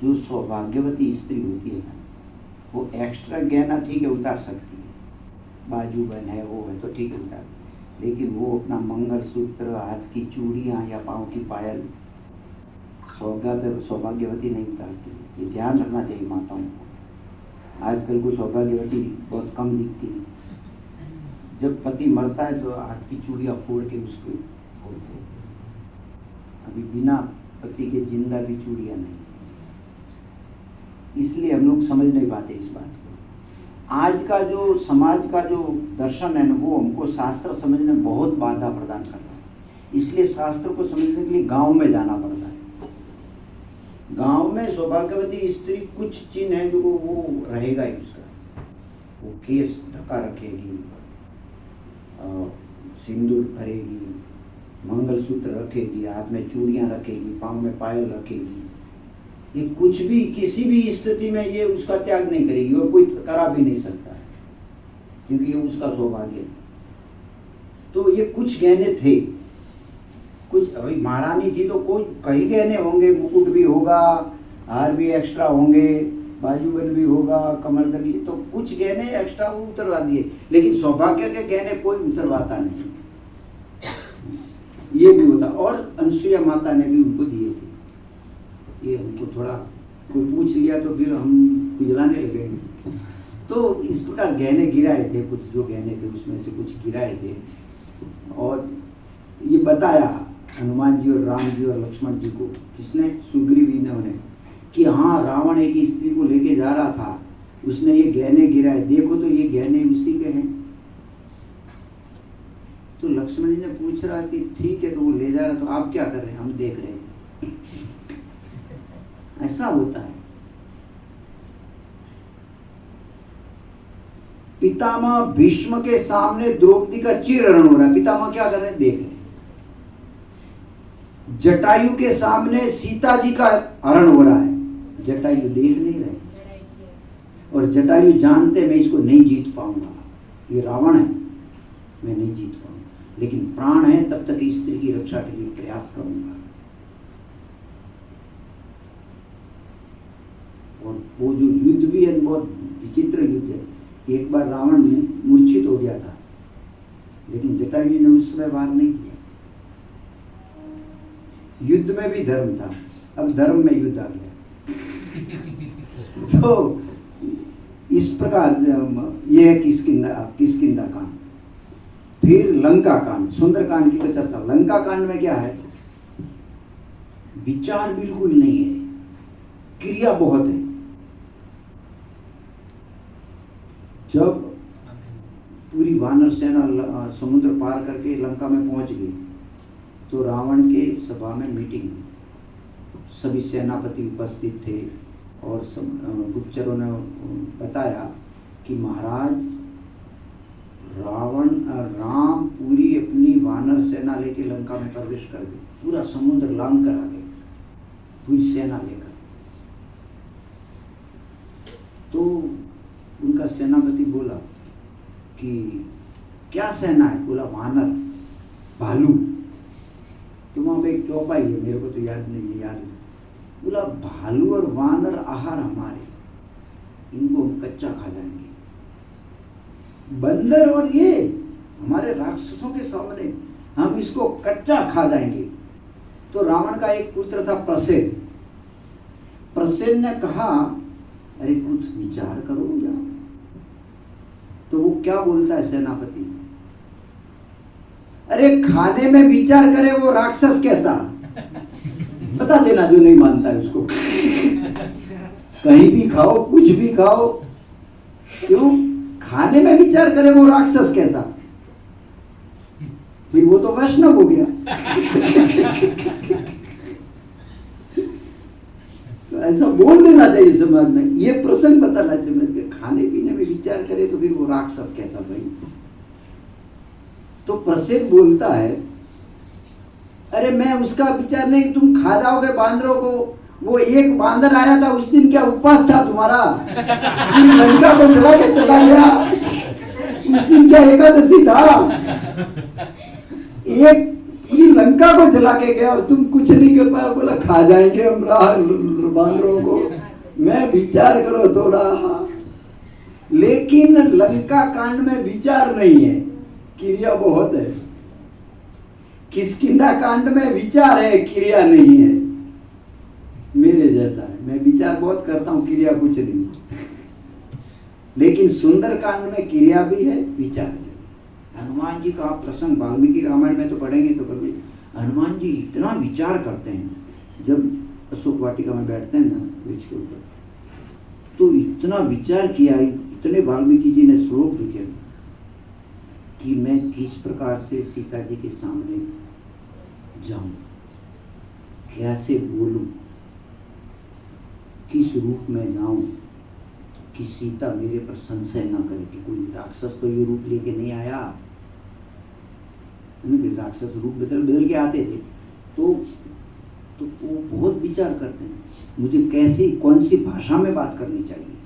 जो सौभाग्यवती स्त्री होती है ना, वो एक्स्ट्रा गहना ठीक है उतार सकती है, बाजूबंद है वो है तो ठीक है उतार, लेकिन वो अपना मंगलसूत्र, हाथ की चूड़ियाँ या पाँव की पायल सौभाग्यवती नहीं उतारती। ये ध्यान रखना चाहिए माताओं को। आजकल को सौभाग्यवती बहुत कम दिखती है। जब पति मरता है तो हाथ की चूड़ियाँ फोड़ के उसको फोड़ते हैं। अभी बिना पति के जिंदा भी चूड़ियाँ नहीं, इसलिए हम लोग समझ नहीं पाते इस बात को। आज का जो समाज का जो दर्शन है ना, वो हमको शास्त्र समझने में बहुत बाधा प्रदान कर रहा है। इसलिए शास्त्र को समझने के लिए गांव में जाना पड़ता है। गांव में सौभाग्यवती स्त्री कुछ चिन्ह है जो वो रहेगा ही उसका, वो केस ढका रखेगी, सिंदूर भरेगी, मंगलसूत्र रखेगी, हाथ में चूड़ियाँ रखेगी, पाँव में पायल रखेगी। ये कुछ भी किसी भी स्थिति में ये उसका त्याग नहीं करेगी और कोई करा भी नहीं सकता है, क्योंकि ये उसका सौभाग्य है। तो ये कुछ गहने थे, कुछ अभी महारानी थी तो कोई कई गहने होंगे, मुकुट भी होगा, हार भी एक्स्ट्रा होंगे, बाजूबंद भी होगा, कमरदली, तो कुछ गहने एक्स्ट्रा वो उतरवा दिए, लेकिन सौभाग्य के गहने कोई उतरवाता नहीं। ये भी होता, और अनसुया माता ने भी उनको दिए थे। ये हमको थोड़ा कोई पूछ लिया तो फिर हम खुजलाने लगेंगे। तो इस प्रकार गहने गिराए थे, कुछ जो गहने थे उसमें से कुछ गिराए थे, और ये बताया हनुमान जी और राम जी और लक्ष्मण जी को, किसने? सुग्रीव ने, कि हाँ रावण एक स्त्री को लेके जा रहा था, उसने ये गहने गिराए, देखो तो ये गहने उसी के हैं। तो लक्ष्मण जी ने पूछ रहा कि ठीक है, तो वो ले जा रहा, तो आप क्या कर रहे हैं? हम देख रहे हैं। ऐसा होता है। पितामह भीष्म के सामने द्रौपदी का चीरहरण हो रहा है, पितामह क्या कर रहे हैं? देख रहे हैं। जटायु के सामने सीता जी का हरण हो रहा है, जटायु देख नहीं रहे, और जटायु जानते मैं इसको नहीं जीत पाऊंगा, ये रावण है, मैं नहीं जीत पाऊंगा, लेकिन प्राण है तब तक स्त्री की रक्षा के लिए प्रयास करूंगा। और वो जो युद्ध भी है बहुत विचित्र युद्ध है। एक बार रावण मूर्छित हो गया था, लेकिन जटायु ने उस समय वार नहीं किया। युद्ध में भी धर्म था। अब धर्म में युद्ध आ गया। तो इस प्रकार ये है किष्किंधा कांड। फिर लंका कांड, सुंदर कांड की तो चर्चा। लंका कांड में क्या है, विचार बिल्कुल नहीं है, क्रिया बहुत है। जब पूरी वानर सेना समुद्र पार करके लंका में पहुंच गई तो रावण के सभा में मीटिंग हुई, सभी सेनापति उपस्थित थे और गुप्तचरों ने बताया कि महाराज राम पूरी अपनी वानर सेना लेके लंका में प्रवेश कर गए, पूरा समुद्र लांग कर आ गए पूरी सेना लेकर। तो उनका सेनापति बोला कि क्या सेना है? बोला वानर, भालू। तो वहां पे एक चौपाई है, मेरे को तो याद नहीं है, याद है। बोला भालू और वानर आहार हमारे, इनको हम कच्चा खा जाएंगे। बंदर और ये हमारे राक्षसों के सामने हम इसको कच्चा खा जाएंगे। तो रावण का एक पुत्र था प्रसेन। प्रसेन ने कहा अरे कुछ विचार करो या। तो वो क्या बोलता है सेनापति, अरे खाने में विचार करे वो राक्षस कैसा, बता देना जो नहीं मानता है उसको। कहीं भी खाओ, कुछ भी खाओ, क्यों खाने में विचार करे वो राक्षस कैसा, फिर वो तो वैष्णव हो गया। तो ऐसा बोल देना चाहिए समाज में, ये प्रसंग बताना चाहिए। खाने पीने में विचार करे तो फिर वो राक्षस कैसा भाई। तो प्रसेन बोलता है अरे मैं उसका विचार नहीं, तुम खा जाओगे बांदरों को। वो एक बांदर आया था, उस दिन क्या उपवास था तुम्हारा, लंका को जला के चला गया, उस दिन क्या एकादशी था, एक पूरी लंका को जला के गया और तुम कुछ नहीं कर पाए। बोला खा जाएंगे हम बांदरों को, मैं विचार करो थोड़ा। लेकिन लंका कांड में विचार नहीं है, क्रिया बहुत है। किष्किंधा कांड में विचार है, क्रिया नहीं है। मेरे जैसा है, मैं विचार बहुत करता हूं, क्रिया कुछ नहीं। लेकिन सुंदर कांड में क्रिया भी है, विचार भी है। हनुमान जी का आप प्रसंग वाल्मीकि रामायण में तो पढ़ेंगे तो कभी, हनुमान जी इतना विचार करते हैं। जब अशोक वाटिका में बैठते हैं ना वृक्ष के ऊपर, तो इतना विचार किया, इतने वाल्मीकि जी ने श्लोक लिखे कि मैं किस प्रकार से सीता जी के सामने जाऊं, कैसे बोलूं, किस रूप में जाऊं कि सीता मेरे पर संशय ना करे कि कोई राक्षस तो ये रूप लेके नहीं आया। राक्षस रूप बदल के आते थे। तो वो बहुत विचार करते हैं, मुझे कैसी कौन सी भाषा में बात करनी चाहिए।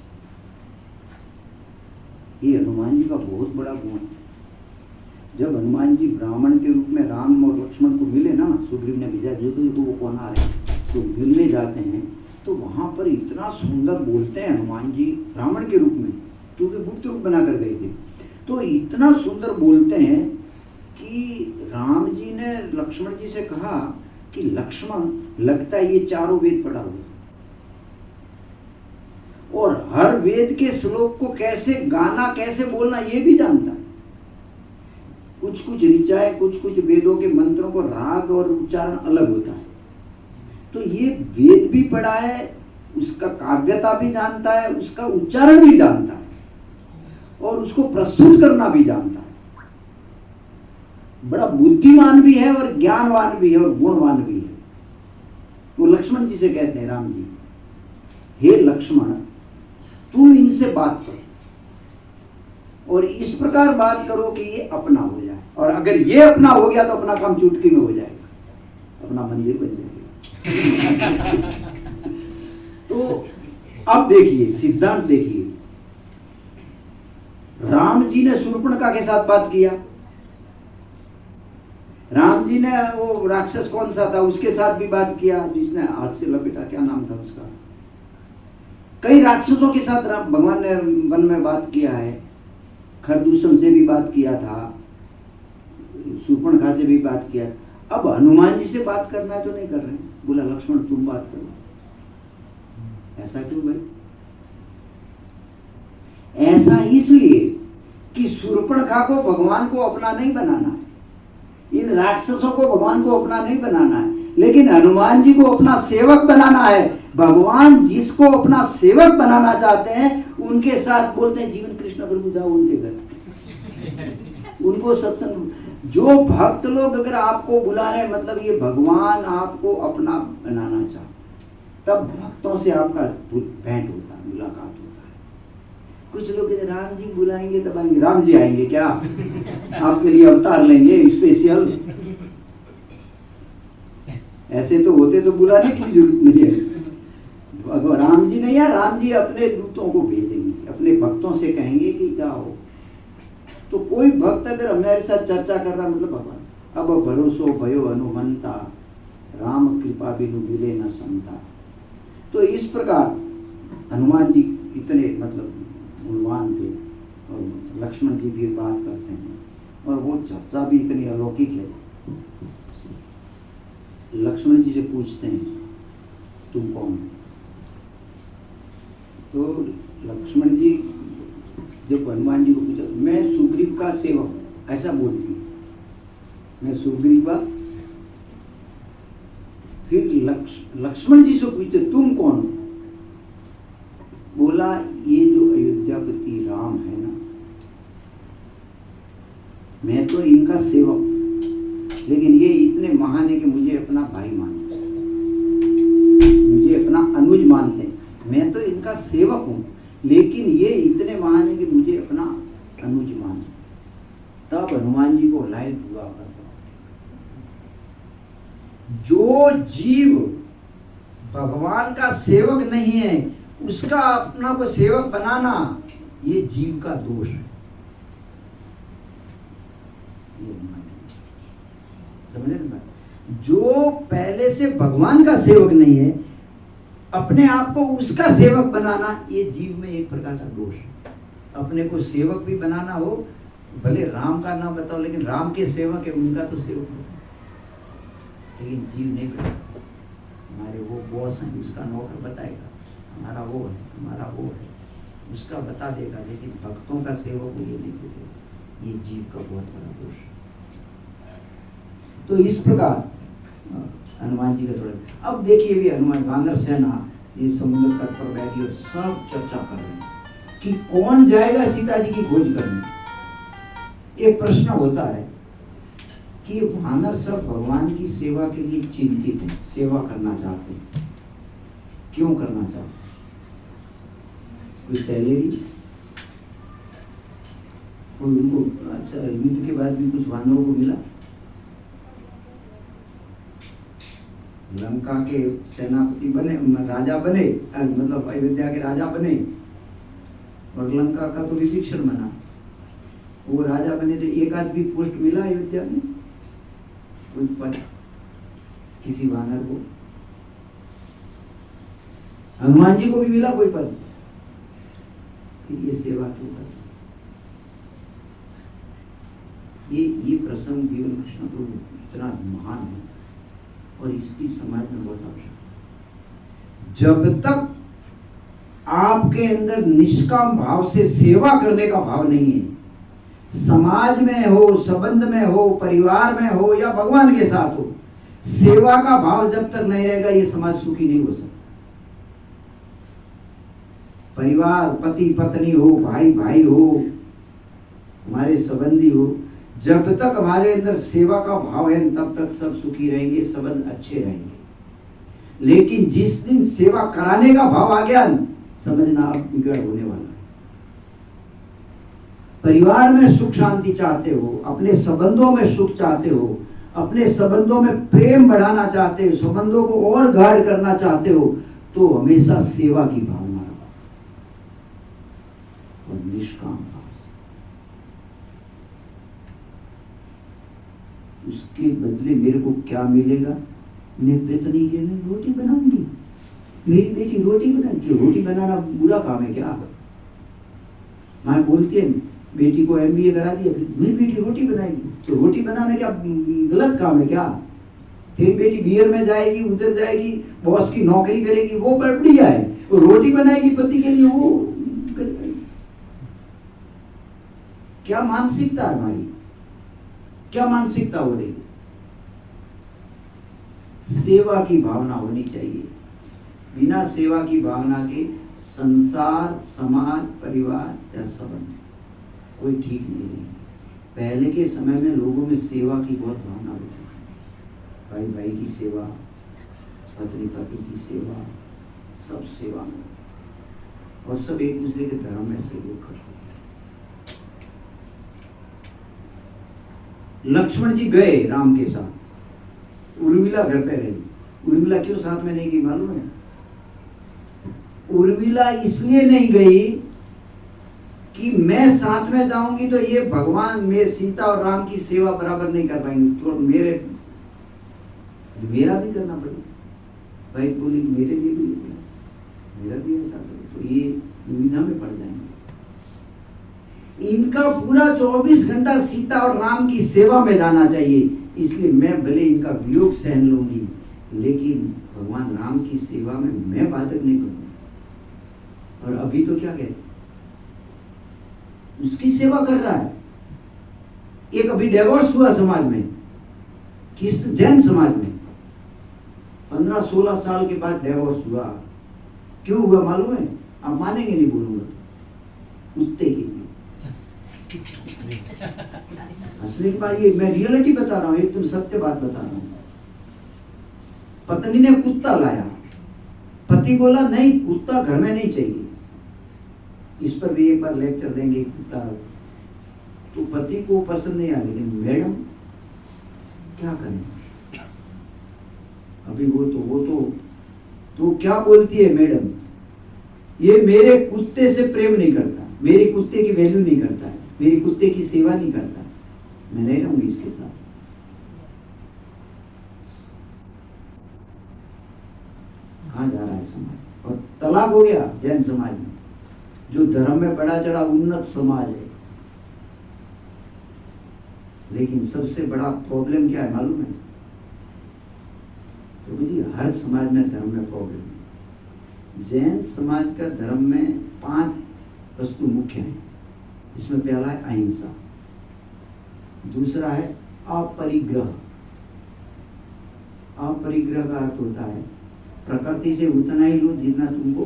ये हनुमान जी का बहुत बड़ा गुण है। जब हनुमान जी ब्राह्मण के रूप में राम और लक्ष्मण को मिले ना, सुग्रीव ने भेजा देखो वो कौन आ रहे हैं, तो मिलने जाते हैं तो वहां पर इतना सुंदर बोलते हैं हनुमान जी ब्राह्मण के रूप में, क्योंकि गुप्त रूप बना कर गए थे। तो इतना सुंदर बोलते हैं कि राम जी ने लक्ष्मण जी से कहा कि लक्ष्मण लगता है ये चारों वेद पढ़ा हुआ और हर वेद के श्लोक को कैसे गाना, कैसे बोलना ये भी जानता है। कुछ कुछ ऋचाएं, कुछ कुछ वेदों के मंत्रों को राग और उच्चारण अलग होता है। तो ये वेद भी पढ़ा है, उसका काव्यता भी जानता है, उसका उच्चारण भी जानता है और उसको प्रस्तुत करना भी जानता है। बड़ा बुद्धिमान भी है और ज्ञानवान भी है और गुणवान भी है। वो लक्ष्मण जी से कहते हैं राम जी, हे लक्ष्मण तुम इनसे बात करो और इस प्रकार बात करो कि ये अपना हो जाए, और अगर ये अपना हो गया तो अपना काम चुटकी में हो जाएगा, अपना मंदिर बन जाएगा। तो अब देखिए सिद्धांत देखिए, राम जी ने शूर्पणखा के साथ बात किया, राम जी ने वो राक्षस कौन सा था उसके साथ भी बात किया, जिसने हाथ से लपेटा, क्या नाम था उसका। कई राक्षसों के साथ भगवान ने वन में बात किया है, खरदूषण से भी बात किया था, शूर्पणखा से भी बात किया। अब हनुमान जी से बात करना है तो नहीं कर रहे, बोला लक्ष्मण तुम बात करो। ऐसा क्यों भाई? ऐसा इसलिए कि शूर्पणखा को भगवान को अपना नहीं बनाना है, इन राक्षसों को भगवान को अपना नहीं बनाना है, लेकिन हनुमान जी को अपना सेवक बनाना है। भगवान जिसको अपना सेवक बनाना चाहते हैं उनके साथ बोलते हैं जीवन कृष्ण प्रभु जाओ उनके घर, उनको सत्संग। जो भक्त लोग अगर आपको बुला रहे हैं मतलब ये भगवान आपको अपना बनाना चाहते, तब भक्तों से आपका भेंट होता है, मुलाकात होता है। कुछ लोग कहते राम जी बुलाएंगे तब आएंगे। राम जी आएंगे क्या? आपके लिए अवतार लेंगे स्पेशल? ऐसे तो होते तो बुलाने की भी जरूरत नहीं है। अगर राम जी नहीं है, राम जी अपने दूतों को भेजेंगे, अपने भक्तों से कहेंगे कि जाओ। तो कोई भक्त अगर हमारे साथ चर्चा कर रहा मतलब भगवान, अब भरोसो भयो हनुमंता, राम कृपा बिनु मिले न संता। तो इस प्रकार हनुमान जी इतने मतलब गुणवान थे और लक्ष्मण जी भी बात करते हैं और वो चर्चा भी इतनी अलौकिक है। लक्ष्मण जी से पूछते हैं तुम कौन हो? तो लक्ष्मण जी जब हनुमान जी को पूछा मैं सुग्रीव का सेवक हूं, ऐसा बोलती है, मैं सुग्रीव का। फिर लक्ष्मण जी से पूछते तुम कौन हो? बोला ये जो अयोध्यापति राम है ना, मैं तो इनका सेवक, लेकिन ये इतने महान है कि मुझे अपना भाई मानते, मुझे अपना अनुज मानते। मैं तो इनका सेवक हूं, लेकिन ये इतने महान है कि मुझे अपना अनुज मानते। तब हनुमान जी को लाइव हुआ करता, जो जीव भगवान का सेवक नहीं है उसका अपना को सेवक बनाना ये जीव का दोष है। समझे ना? जो पहले से भगवान का सेवक नहीं है अपने आप को उसका सेवक बनाना ये जीव में एक प्रकार का दोष है। अपने को सेवक भी बनाना हो, भले राम का ना बताओ लेकिन राम के सेवक है उनका तो सेवक हो, लेकिन जीव नहीं बनाता। हमारे वो बॉस हैं उसका नौकर बताएगा हमारा वो है, हमारा वो है, उसका बता देगा, लेकिन भक्तों का सेवक ये नहीं बोलेगा। ये जीव का बहुत बड़ा दोष है। तो इस प्रकार हनुमान जी का थोड़ा, अब देखिए भी हनुमान वानर सेना ये समुद्र तट पर बैठी और सब चर्चा कर रहे हैं कि कौन जाएगा सीता जी की खोज करने। एक प्रश्न होता है कि वानर सब भगवान की सेवा के लिए चिंतित है, सेवा करना चाहते हैं। क्यों करना चाहते? कोई सैलरी, कोई उनको अच्छा युद्ध के बाद भी कुछ वानरों को मिला? लंका के सेनापति बने, राजा बने, मतलब अयोध्या के राजा बने और लंका का तो विभीषण बना। वो राजा बने थे, एक आध भी पोस्ट मिला अयोध्या में कोई पद किसी वानर को? हनुमान जी को भी मिला कोई पद? फिर ये सेवा क्यों करते? ये प्रसंग जीवन कृष्ण प्रभु इतना महान है और इसकी समाज में बहुत आवश्यक। जब तक आपके अंदर निष्काम भाव से सेवा करने का भाव नहीं है, समाज में हो, संबंध में हो, परिवार में हो या भगवान के साथ हो, सेवा का भाव जब तक नहीं रहेगा ये समाज सुखी नहीं हो सकता। परिवार पति पत्नी हो, भाई भाई हो, हमारे संबंधी हो, जब तक हमारे अंदर सेवा का भाव है तब तक सब सुखी रहेंगे, संबंध अच्छे रहेंगे। लेकिन जिस दिन सेवा कराने का भाव आ गया समझना आप बिगड़ होने वाला है। परिवार में सुख शांति चाहते हो, अपने संबंधों में सुख चाहते हो, अपने संबंधों में प्रेम बढ़ाना चाहते हो, संबंधों को और गाढ़ करना चाहते हो, तो हमेशा सेवा की भावना रखो और निष्काम भाव। उसके बदले मेरे को क्या मिलेगा? मैं पत्नी के लिए रोटी बनाऊंगी, मेरी बेटी रोटी बनाएगी। रोटी बनाना बुरा काम है क्या? माँ बोलती है बेटी को MBA करा दिया, फिर मेरी बेटी रोटी बनाएगी, तो रोटी बनाना क्या गलत काम है क्या? तेरी बेटी बीयर में जाएगी, उधर जाएगी, बॉस की नौकरी करेगी, वो बढ़िया है, वो रोटी बनाएगी पति के लिए, वो क्या मानसिकता है हमारी, क्या मानसिकता हो रही है? सेवा की भावना होनी चाहिए। बिना सेवा की भावना के संसार, समाज, परिवार या संबंध कोई ठीक नहीं है। पहले के समय में लोगों में सेवा की बहुत भावना होती थी, भाई भाई की सेवा, पत्नी पति की सेवा, सब सेवा में, और सब एक दूसरे के धर्म में सहयोग करते। लक्ष्मण जी गए राम के साथ, उर्मिला घर पे रही। उर्मिला क्यों साथ में नहीं गई मालूम है? उर्मिला इसलिए नहीं गई कि मैं साथ में जाऊंगी तो ये भगवान मेरे सीता और राम की सेवा बराबर नहीं कर पाएंगे, तो मेरा भी करना पड़ेगा। भाई बोली मेरे लिए भी, मेरा भी ऐसा करो, तो ये दुविधा में पड़ जाएंगे। इनका पूरा 24 घंटा सीता और राम की सेवा में जाना चाहिए, इसलिए मैं भले इनका वियोग सहन लूंगी, लेकिन भगवान राम की सेवा में मैं बाधक नहीं करूंगा। और अभी तो क्या कहते, उसकी सेवा कर रहा है। एक अभी डिवोर्स हुआ समाज में, किस जैन समाज में 15-16 साल के बाद डिवोर्स हुआ। क्यों हुआ मालूम है? आप मानेंगे नहीं, बोलूंगा, कुत्ते के लिए। हंसने के बाद ये मैं रियलिटी बता रहा हूं, एकदम सत्य बात बता रहा हूं। पत्नी ने कुत्ता लाया, पति बोला नहीं कुत्ता घर में नहीं चाहिए। इस पर भी एक बार लेक्चर देंगे कुत्ता। तो पति को पसंद नहीं आ गई, मैडम क्या करें? अभी वो तो क्या बोलती है मैडम, ये मेरे कुत्ते से प्रेम नहीं करता, मेरे कुत्ते की वैल्यू नहीं करता है, मेरे कुत्ते की सेवा नहीं करता, मैं नहीं रहूंगी इसके साथ। कहां जा रहा है समाज? और तलाक हो गया जैन समाज में, जो धर्म में बड़ा चढ़ा उन्नत समाज है। लेकिन सबसे बड़ा प्रॉब्लम क्या है मालूम है? तो जी हर समाज में धर्म में प्रॉब्लम है। जैन समाज का धर्म में 5 वस्तु मुख्य है। इसमें पहला है अहिंसा, दूसरा है अपरिग्रह। अपरिग्रह का अर्थ होता है प्रकृति से उतना ही लो जितना तुमको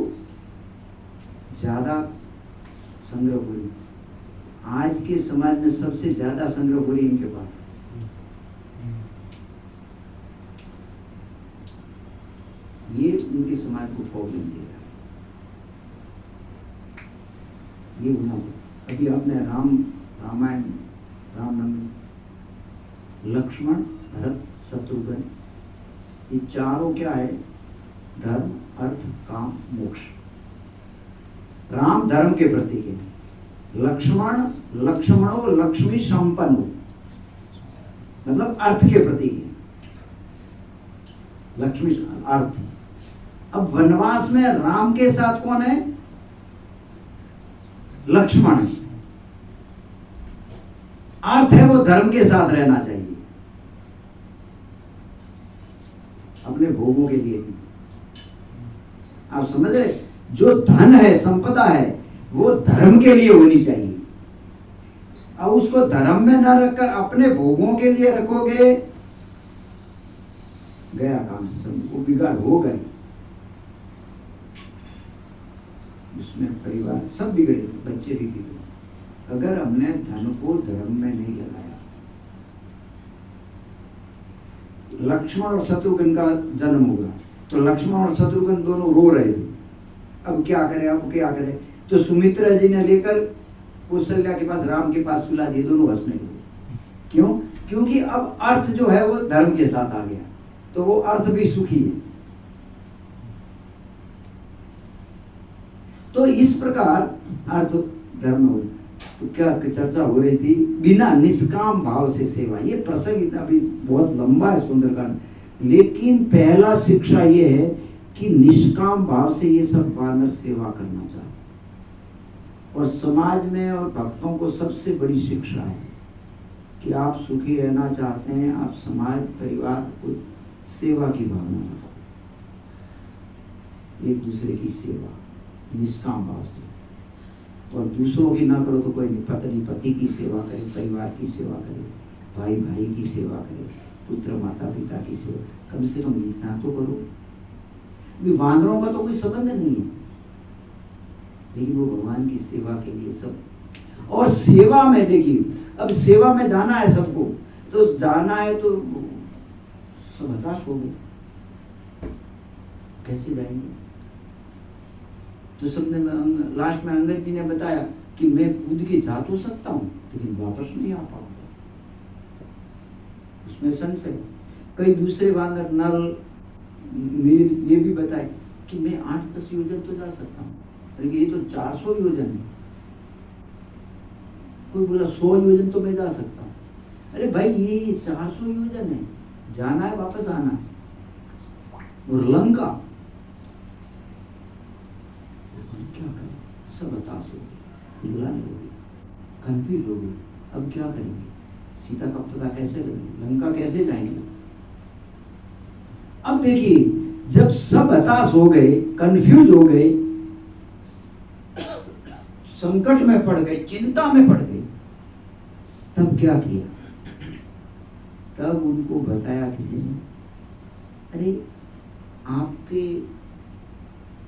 ज्यादा संग्रह हो रही। आज के समाज में सबसे ज्यादा संग्रह हो रही इनके पास। ये उनके समाज को प्रॉब्लम दे रहा है। ये होना चाहिए। अभी आपने रामायण, रामनवमी, लक्ष्मण, भरत, शत्रुघ्न, ये चारों क्या है? धर्म, अर्थ, काम, मोक्ष। राम धर्म के प्रतीक है। लक्ष्मणो लक्ष्मी संपन्नो, मतलब अर्थ के प्रतीक है। लक्ष्मी अर्थ। अब वनवास में राम के साथ कौन है? लक्ष्मण। अर्थ है वो धर्म के साथ रहना चाहिए, अपने भोगों के लिए भी। आप समझ रहे? जो धन है, संपदा है, वो धर्म के लिए होनी चाहिए। अब उसको धर्म में न रखकर अपने भोगों के लिए रखोगे, गया काम, सब वो बिगाड़ हो गए। उसमें परिवार सब बिगड़े, बच्चे भी बिगड़े। अगर हमने धन को धर्म में नहीं लगाया। लक्ष्मण और शत्रुघ्न का जन्म होगा तो लक्ष्मण और शत्रुघ्न दोनों रो रहे हैं। अब क्या करें, अब क्या करें? तो सुमित्रा जी ने लेकर कौशल्या के पास, राम के पास सुला दिए, दोनों हंसने लगे। क्यों? क्योंकि अब अर्थ जो है वो धर्म के साथ आ गया, तो वो अर्थ भी सुखी है। तो इस प्रकार अर्थ धर्म हो। तो क्या चर्चा हो रही थी? बिना निष्काम भाव से सेवा। ये प्रसंग इतना भी बहुत लंबा है सुंदरकांड, लेकिन पहला शिक्षा ये है कि निष्काम भाव से ये सब वानर सेवा करना चाहिए। और समाज में और भक्तों को सबसे बड़ी शिक्षा है कि आप सुखी रहना चाहते हैं, आप समाज परिवार को सेवा की भावना, एक दूसरे की सेवा निष्काम भाव से, और दूसरों की ना करो तो कोई नहीं, पत्नी पति की सेवा करे, परिवार की सेवा करे, भाई भाई की सेवा करे, पुत्र माता पिता की सेवा, कम से कम इतना तो करो। वानरों का तो कोई संबंध नहीं है, लेकिन वो भगवान की सेवा के लिए सब। और सेवा में देखिए, अब सेवा में जाना है सबको, तो जाना है तो सब हताश हो गए, कैसे जाएंगे? तो सबने लास्ट में अंगद जी ने बताया कि मैं कूद के जा तो सकता हूं, लेकिन वापस नहीं आ पाऊंगा, उसमें संशय। कई दूसरे वानर नल नील ये भी बताए कि मैं 8-10 योजन तो जा सकता हूँ, लेकिन ये तो 400 योजन है। कोई बोला 100 योजन तो मैं जा सकता हूँ। अरे भाई ये 400 योजन है, जाना है वापस आना है। और लंका क्या करें, सब हताश हो गए, हो गए, कंफ्यूज हो गए, अब क्या करेंगे, सीता का पता कैसे लगेगा, लंका कैसे जाएंगे? अब देखिए, जब सब हताश हो गए, कंफ्यूज हो गए, संकट में पड़ गए, चिंता में पड़ गए, तब क्या किया? तब उनको बताया किसी ने, अरे आपके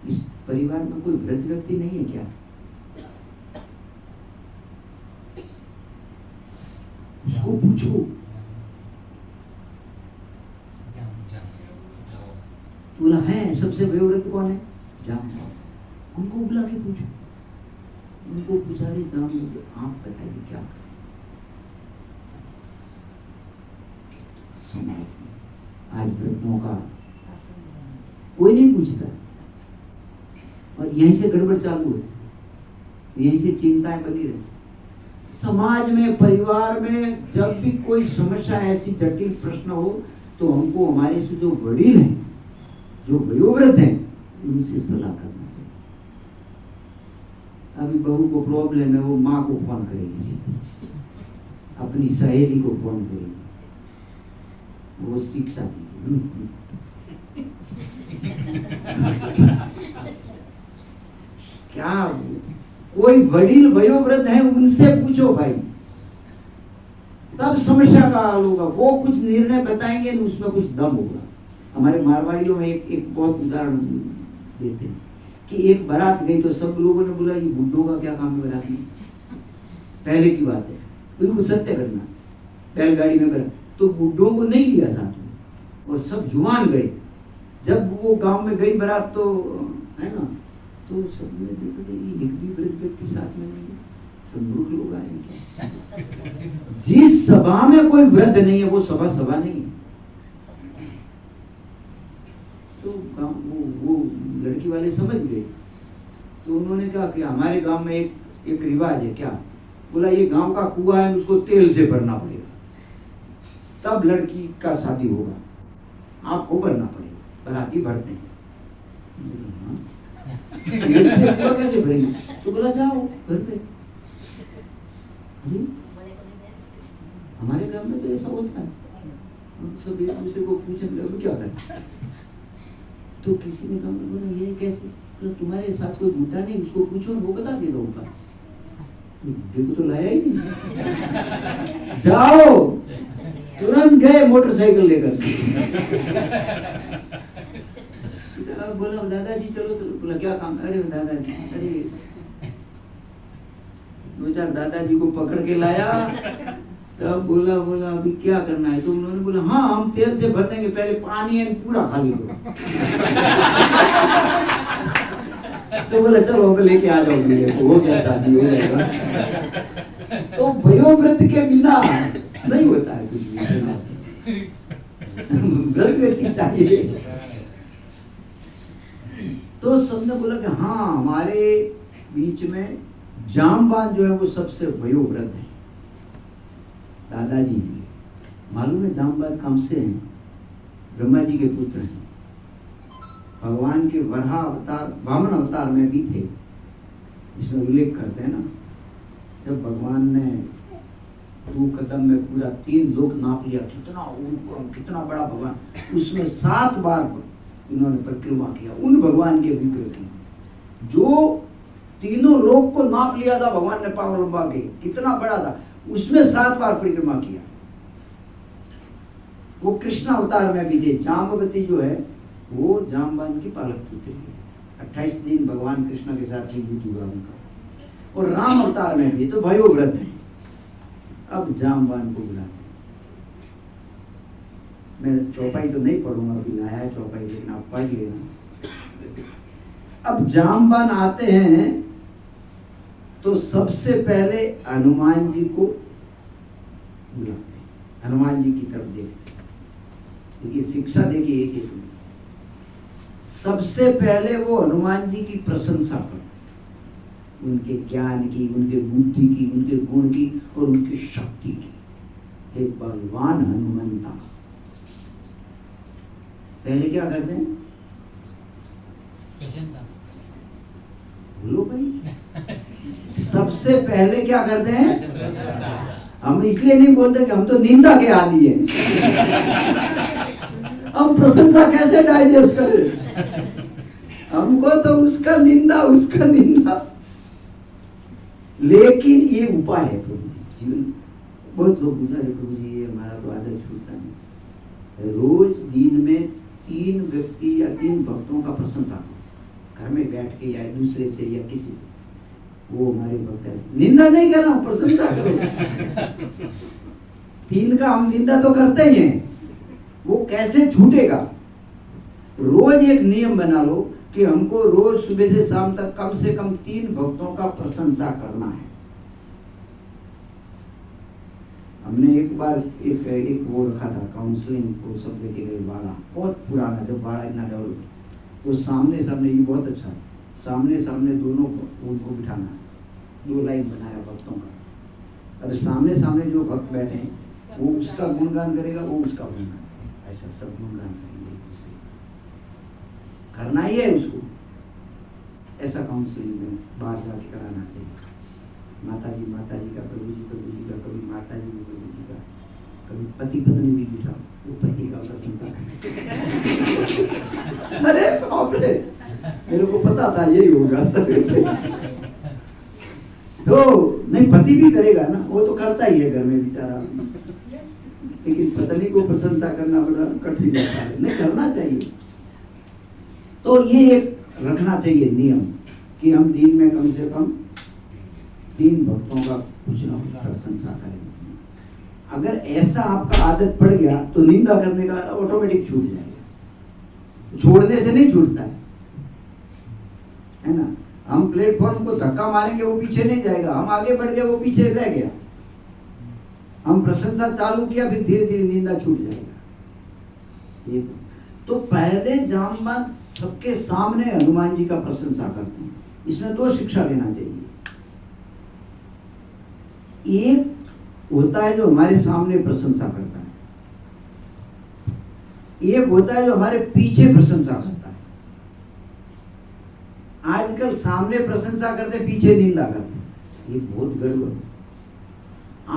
इस परिवार में कोई वृद्ध व्यक्ति नहीं है क्या? उसको पूछो। बोला है, सबसे वयोवृद्ध कौन है? जाम। उनको बुला के पूछो। उनको पूछा रे जाम, आप बताइए क्या करें? आज वृद्धों का कोई नहीं पूछता, और यहीं से गड़बड़ चालू है, यहीं से चिंताएं बनी रही। समाज में, परिवार में जब भी कोई समस्या, ऐसी जटिल प्रश्न हो, तो हमको हमारे से जो वडील हैं, जो वयोवृद्ध हैं, उनसे सलाह करना चाहिए। अभी बहू को प्रॉब्लम है, वो माँ को फोन करेगी, अपनी सहेली को फोन करेगी, वो शिक्षा देगी। क्या कोई वडील वयोवृद्ध है, उनसे पूछो भाई, तब समस्या का हल होगा। वो कुछ निर्णय बताएंगे, उसमें कुछ दम होगा। हमारे मारवाड़ियों में एक बहुत उदाहरण देते हैं कि एक बारात गई तो सब लोगों ने बोला ये बुड्ढों का क्या काम है बारात में। पहले की बात है, बिल्कुल सत्य करना। बैलगाड़ी में करा तो बुड्ढों को नहीं लिया साथ में, और सब जुआन गए। जब वो गांव में गई बारात तो है ना, तो सबने देखा कि ये एक भी वृद्ध व्यक्ति साथ में नहीं है, सब मूर्ख लोग आए क्या? जिस सभा में कोई वृद्ध नहीं है, वो सभा नहीं है। तो वो लड़की वाले समझ गए, तो उन्होंने कहा कि हमारे गांव में एक रिवाज है। क्या? बोला ये गांव का कुआं है, उसको तेल से भरना पड़ेगा, तब लड़की का शादी होगा, आपको भरना पड़ेगा। बराती भरते हैं, तेल से कुआं कैसे भरेंगे? तो बोला जाओ घर पे। हमारे घर में तो ऐसा होता है, हम सब एक दूसरे को पूछने लगे क्या करें। तो किसी ने कहा, बोला ये कैसे? तो तुम्हारे साथ कोई बूढ़ा नहीं, उसको पूछो, वो बता देगा ऊपर। देखो तो लाया ही नहीं। जाओ, तुरंत गए मोटरसाइकिल लेकर। बोला दादाजी चलो, तो बोला क्या काम? अरे दादाजी, अरे 2-4 दादाजी को पकड़ के लाया। तब बोला अभी क्या करना है? तो उन्होंने बोला हाँ हम तेल से भर देंगे, पहले पानी है पूरा खाली करो। तो बोला चलो अब लेके आ जाओ, हो गया शादी, हो जाएगा। तो वयोवृद्ध के बिना नहीं होता है कुछ भी, वृद्ध व्यक्ति चाहिए। तो सबने बोला कि हाँ हमारे बीच में जामवान जो है वो सबसे वयोवृद्ध है, दादाजी। मालूम है जामवान कम से हैं? ब्रह्मा जी के पुत्र हैं, भगवान के वराह अवतार, वामन अवतार में भी थे। इसमें उल्लेख करते हैं ना, जब भगवान ने 2 कदम में पूरा 3 लोक नाप लिया, कितना ऊंचा, कितना बड़ा भगवान। उसमें 7 बार इन्होंने परिक्रमा किया उन भगवान के विग्रह की, जो तीनों लोक को नाप लिया था भगवान ने पांव लंबा के, कितना बड़ा था, उसमें 7 बार परिक्रमा किया। वो कृष्ण अवतार में भी थे। जाम्बवती जो है वो जामवान की पालक पुत्री है। 28 दिन भगवान कृष्ण के साथ युद्ध हुआ उनका। और राम अवतार में भी तो वयोवृद्ध है। अब जामवान को बुलाते हैं। मैं चौपाई तो नहीं पढ़ूंगा, अभी लाया है चौपाई, लेकिन आप पढ़ लेना। अब जामवान आते हैं तो सबसे पहले हनुमान जी को बुलाते हैं, हनुमान जी की तरफ देखते हैं। देखिए शिक्षा देखिए एक एक। सबसे पहले वो हनुमान जी की प्रशंसा करते, उनके ज्ञान की, उनके बुद्धि की, उनके गुण की और उनकी शक्ति की। हे बलवान हनुमंता। पहले क्या करते हैं? प्रशंसा। बोलो भाई। सबसे पहले क्या करते हैं? हम इसलिए नहीं बोलते कि हम तो निंदा के आदी हैं। हम प्रशंसा कैसे डाइजेस्ट करें? हमको तो उसका निंदा। लेकिन ये उपाय है प्रभु जी। जीवन बहुत लोग पूछा है प्रभु जी, ये हमारा तो आदत छूटता नहीं। रोज दिन में 3 व्यक्ति या 3 भक्तों का प्रशंसा करो, घर में बैठ के या दूसरे से या किसी से। वो हमारे भक्त है। निंदा नहीं कर रहा हूं, प्रशंसा करो। 3 का हम निंदा तो करते ही हैं, वो कैसे छूटेगा? रोज एक नियम बना लो कि हमको रोज सुबह से शाम तक कम से कम 3 भक्तों का प्रशंसा करना है। हमने एक बार एक वो रखा था, काउंसलिंग को सब लेके गए बाड़ा, बहुत पुराना, जब बाड़ा इतना डेवलप, तो सामने ये बहुत अच्छा है, सामने दोनों को उनको बिठाना है, 2 लाइन बनाया भक्तों का। अब सामने जो भक्त बैठे हैं वो उसका गुणगान करेगा, वो उसका गुणगान, ऐसा सब गुणगान करेंगे, करना ही है उसको। ऐसा काउंसलिंग में बाहर जाके कराना चाहिए। माता जी का, प्रभु जी का, कभी माता जी प्रभु जी का, कभी पति पत्नी भी बिठा, वो पति का प्रशंसा अरे बाप रे, मेरे को पता था यही होगा सब। तो नहीं, पति भी करेगा ना, वो तो करता ही है घर में बेचारा, लेकिन पत्नी को प्रशंसा करना बड़ा कठिन होता है। नहीं, करना चाहिए। तो ये एक रखना चाहिए नियम कि हम दिन में कम से कम 3 भक्तों का कुछ ना कुछ प्रशंसा करें। अगर ऐसा आपका आदत पड़ गया तो निंदा करने का ऑटोमेटिक छूट जाएगा। छोड़ने से नहीं छूटता है ना। हम प्लेटफॉर्म को धक्का मारेंगे वो पीछे नहीं जाएगा, हम आगे बढ़ गए वो पीछे रह गया। हम प्रशंसा चालू किया, फिर धीरे धीरे निंदा छूट जाएगा। तो पहले जामवान सबके सामने हनुमान जी का प्रशंसा करते हैं। इसमें 2 शिक्षा लेना चाहिए। एक होता है जो हमारे सामने प्रशंसा करता है, एक होता है जो हमारे पीछे प्रशंसा करता है। आजकल सामने प्रशंसा करते, पीछे निंदा करते, ये बहुत गड़बड़ है।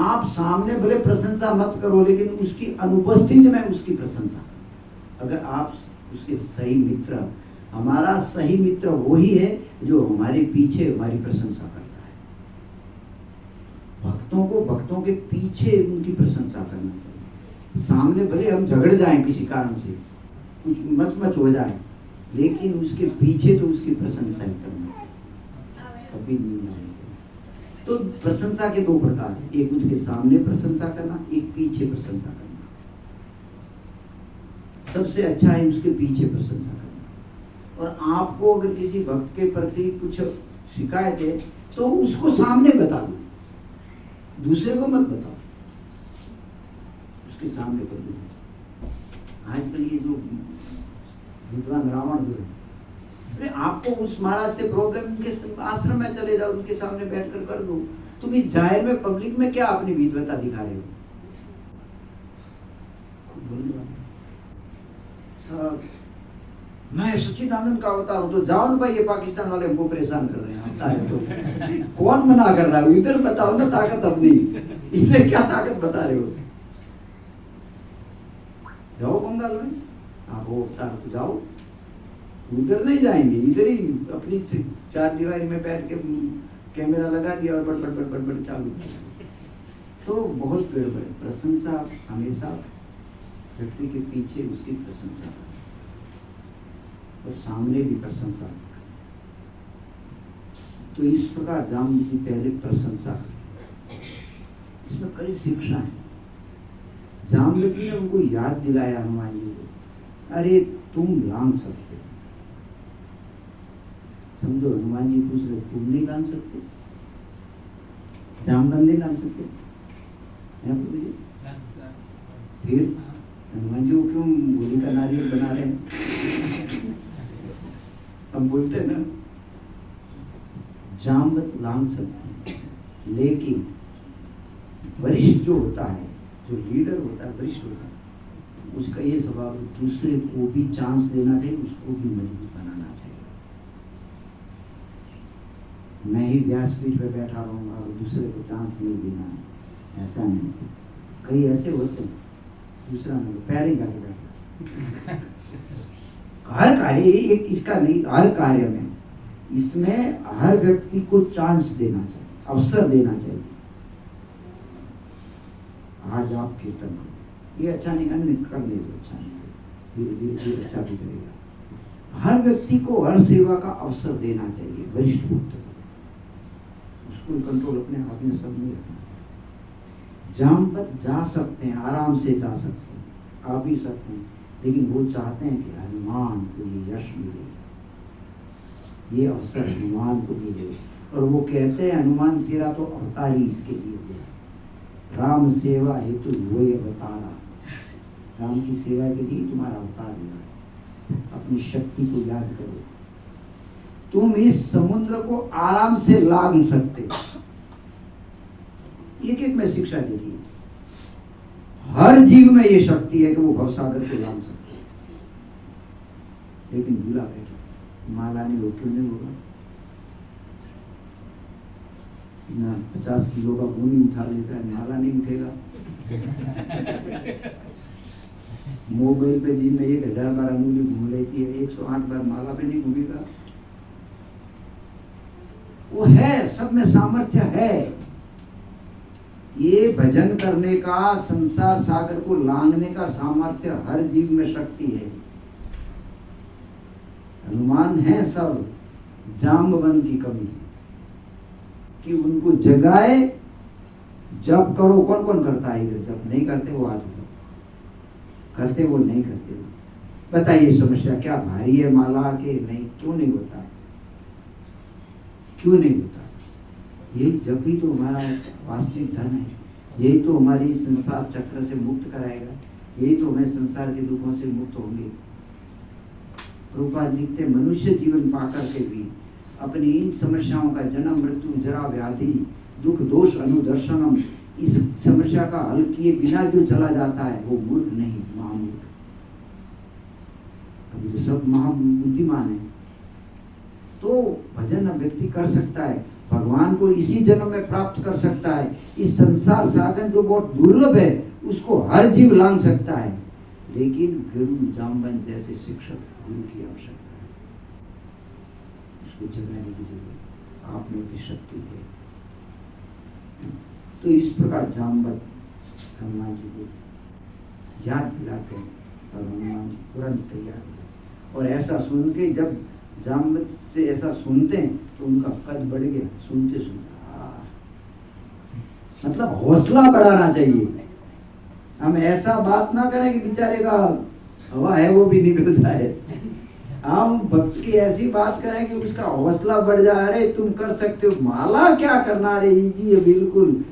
आप सामने भले प्रशंसा मत करो, लेकिन उसकी अनुपस्थिति में उसकी प्रशंसा करो। अगर आप उसके सही मित्र, हमारा सही मित्र वही है जो हमारे पीछे हमारी प्रशंसा करता है। भक्तों के पीछे उनकी प्रशंसा करना चाहिए। सामने भले हम झगड़ जाएं किसी कारण से, कुछ मच हो जाए, लेकिन उसके पीछे तो उसकी प्रशंसा ही करना, कभी नहीं आएगी। तो प्रशंसा के 2 प्रकार, एक उसके सामने प्रशंसा करना, एक पीछे प्रशंसा करना। सबसे अच्छा है उसके पीछे प्रशंसा करना। और आपको अगर किसी भक्त के प्रति कुछ शिकायत है तो उसको सामने बता दो, दूसरे को मत बताओ, उसके सामने कर दो। आजकल ये जो विद्वान रावण जो है, अरे आपको उस महाराज से प्रॉब्लम, उनके आश्रम में चले जाओ, उनके सामने बैठकर कर दो। तुम इस जाहिर में पब्लिक में क्या अपनी विद्वता दिखा रहे हो? सब मैं सच्चिदानंद का अवतार हूँ, तो जाओ ना भाई, ये पाकिस्तान वाले हमको परेशान कर रहे हैं, अवतार है तो कौन मना कर रहा है? इधर बताओ ना ताकत अपनी, इधर क्या ताकत बता रहे हो? जाओ बंगाल में, आप वो अवतार तो जाओ, उधर नहीं जाएंगे, इधर ही अपनी चार दीवारी में बैठ के कैमरा लगा दिया और बड़ बड़ बड़ बड़ चालू। तो बहुत गड़बड़। प्रशंसा हमेशा व्यक्ति के पीछे उसकी प्रशंसा और सामने भी प्रशंसा। तो इस प्रकार जाम्बवती की पहले प्रशंसा, इसमें कई शिक्षा है। जाम्बवती ने उनको याद दिलाया हनुमान जी को, अरे तुम लांग सकते हो। समझो, हनुमान जी पूछ रहे तुम नहीं लांग सकते, जामदन नहीं लांग सकते, फिर हनुमान जी को क्यों गोली का नारियल बना रहे हैं? हम बोलते हैं ना, जामवत लांग सकते हैं, लेकिन वरिष्ठ जो होता है, जो लीडर होता है, वरिष्ठ होता है, उसका ये स्वभाव दूसरे को भी चांस देना चाहिए, उसको भी मजबूत बनाना चाहिए। मैं ही व्यासपीठ पे बैठा रहूंगा और दूसरे को चांस नहीं देना है, ऐसा नहीं। कई ऐसे होते हैं, दूसरा नहीं, पैर ही करके बैठा। हर कार्य, एक इसका नहीं, हर कार्य में, इसमें हर व्यक्ति को चांस देना चाहिए, अवसर देना चाहिए। आज आप कीर्तन करो, ये अच्छा नहीं, अन्य कर ले तो अच्छा नहीं, धीरे धीरे धीरे अच्छा भी करेगा। हर व्यक्ति को हर सेवा का अवसर देना चाहिए, वरिष्ठ होते उसको कंट्रोल अपने हाथ में सब नहीं रखना। जामवत जा सकते हैं, आराम से जा सकते हैं, आ भी सकते हैं, लेकिन वो चाहते हैं कि हनुमान को ये यश मिले, ये अवसर हनुमान को मिले। और वो कहते हैं, हनुमान तेरा तो अवतार ही इसके लिए हुआ, राम सेवा हेतु वो अवतारा, राम की सेवा के लिए तुम्हारा अवतार हुआ। अपनी शक्ति को याद करो, तुम इस समुद्र को आराम से लांघ सकते। एक एक में शिक्षा दे दी, हर जीव में ये शक्ति है कि वो भवसागर को लांघ सकते, लेकिन भूला बैठा, माला नहीं हो, क्यों नहीं होगा? ना 50 किलो का गोनी उठा लेता है, माला नहीं उठेगा। मोबाइल पे दिन में 1000 बार अंगुली घूम लेती है, 108 बार माला पे नहीं घूमेगा। वो है, सब में सामर्थ्य है। ये भजन करने का, संसार सागर को लांघने का सामर्थ्य हर जीव में शक्ति है। हनुमान है सब, जाम्बवन की कमी कि उनको जगाए। जब करो, कौन कौन करता है इधर? जब नहीं करते वो आज करते, वो नहीं करते। बताइए समस्या क्या भारी है माला के? नहीं, क्यों नहीं होता? क्यों नहीं होता? यही जब भी तो हमारा वास्तविक धन है, यही तो हमारी संसार चक्र से मुक्त कराएगा, यही तो हमें संसार के दुखों से मुक्त होंगे। प्रभुपाद लिखते, मनुष्य जीवन पाकर के भी अपनी इन समस्याओं का जन्म, मृत्यु, जरा, व्याधि, दुख, दोष, अनुदर्शनम, इस समस्या का हल किए बिना जो चला जाता है वो मूर्ख नहीं, महामूर्ख। अभी तो सब महाबुद्धिमान है। तो भजन व्यक्ति कर सकता है, भगवान को इसी जन्म में प्राप्त कर सकता है। इस संसार साधन जो बहुत दुर्लभ है उसको हर जीव लांघ सकता है, लेकिन गुरु जाम्बवन जैसे शिक्षक, गुरु की आवश्यकता है। उसको जगाने की जरूरत, आप में भी शक्ति है। तो इस प्रकार जाम्बवत हनुमान जी को याद दिलाते हैं और हनुमान जी तुरंत तैयार हो। और ऐसा सुन के जब जाम्बवत से ऐसा सुनते हैं तो उनका कद बढ़ गया, सुनते सुनते। मतलब हौसला बढ़ाना चाहिए। हम ऐसा बात ना करें कि बेचारे का हवा है वो भी निकल जाए। हम भक्त की ऐसी बात करें कि उसका हौसला बढ़ जाए, अरे तुम कर सकते हो, माला क्या करना, रे इजी है बिल्कुल,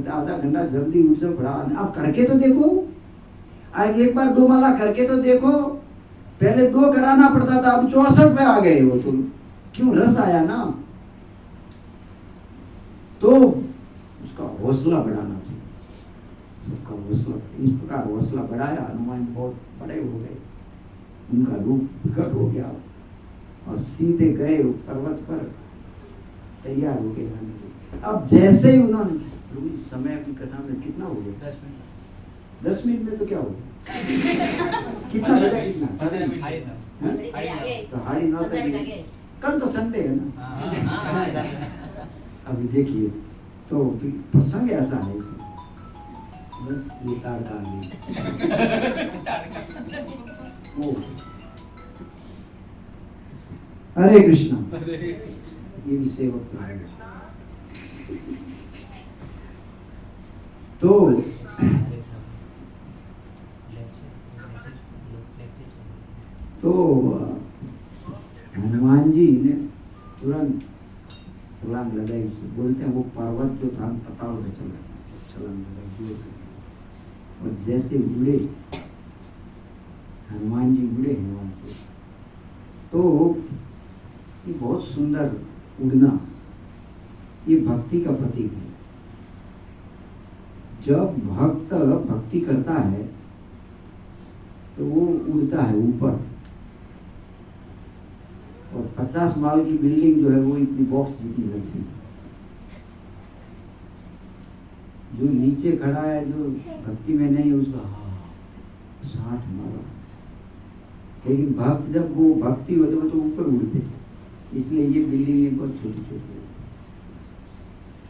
आधा घंटा जल्दी उठ जाओ, पढ़ा। आप करके तो देखो, आज एक बार 2 माला करके तो देखो। पहले 2 कराना पड़ता था, अब 64 पे आ गए वो। तो क्यों? रस आया ना। तो उसका हौसला बढ़ाना चाहिए, सबका हौसला। इस प्रकार हौसला बढ़ाया, हनुमान बहुत बड़े हो गए। उनका रूप प्रकट हो गया और सीधे गए पर्वत पर, तैयार हो गए जाने के लिए। अब जैसे ही उन्होंने, प्रभु जी समय अभी कथा में कितना हो गया? 10 मिनट में तो क्या हो गया? कितना बजा? कितना? हाँ? तो 9:30 तक। कल तो संडे है ना। अभी देखिए तो प्रसंग ऐसा है, बस ये तार का ओ हरे कृष्णा, ये भी सेवक तो है। तो हनुमान जी ने तुरंत छलांग लगाई। बोलते हैं वो पर्वत जो था पताल में चला, छलांग लगाई और जैसे उड़े हनुमान जी, उड़े हैं वहां से। तो ये बहुत सुंदर उड़ना, ये भक्ति का प्रतीक है। जब भक्त भक्ति करता है तो वो उड़ता है ऊपर, और 50 माल की बिल्डिंग जो है वो इतनी बॉक्स जितनी लगती है। जो नीचे खड़ा है, जो भक्ति में नहीं है, उसका 60 माला। लेकिन भक्त जब वो भक्ति होते वो तो ऊपर उड़ते, इसलिए ये बिल्डिंग बहुत छोटी छोटी है।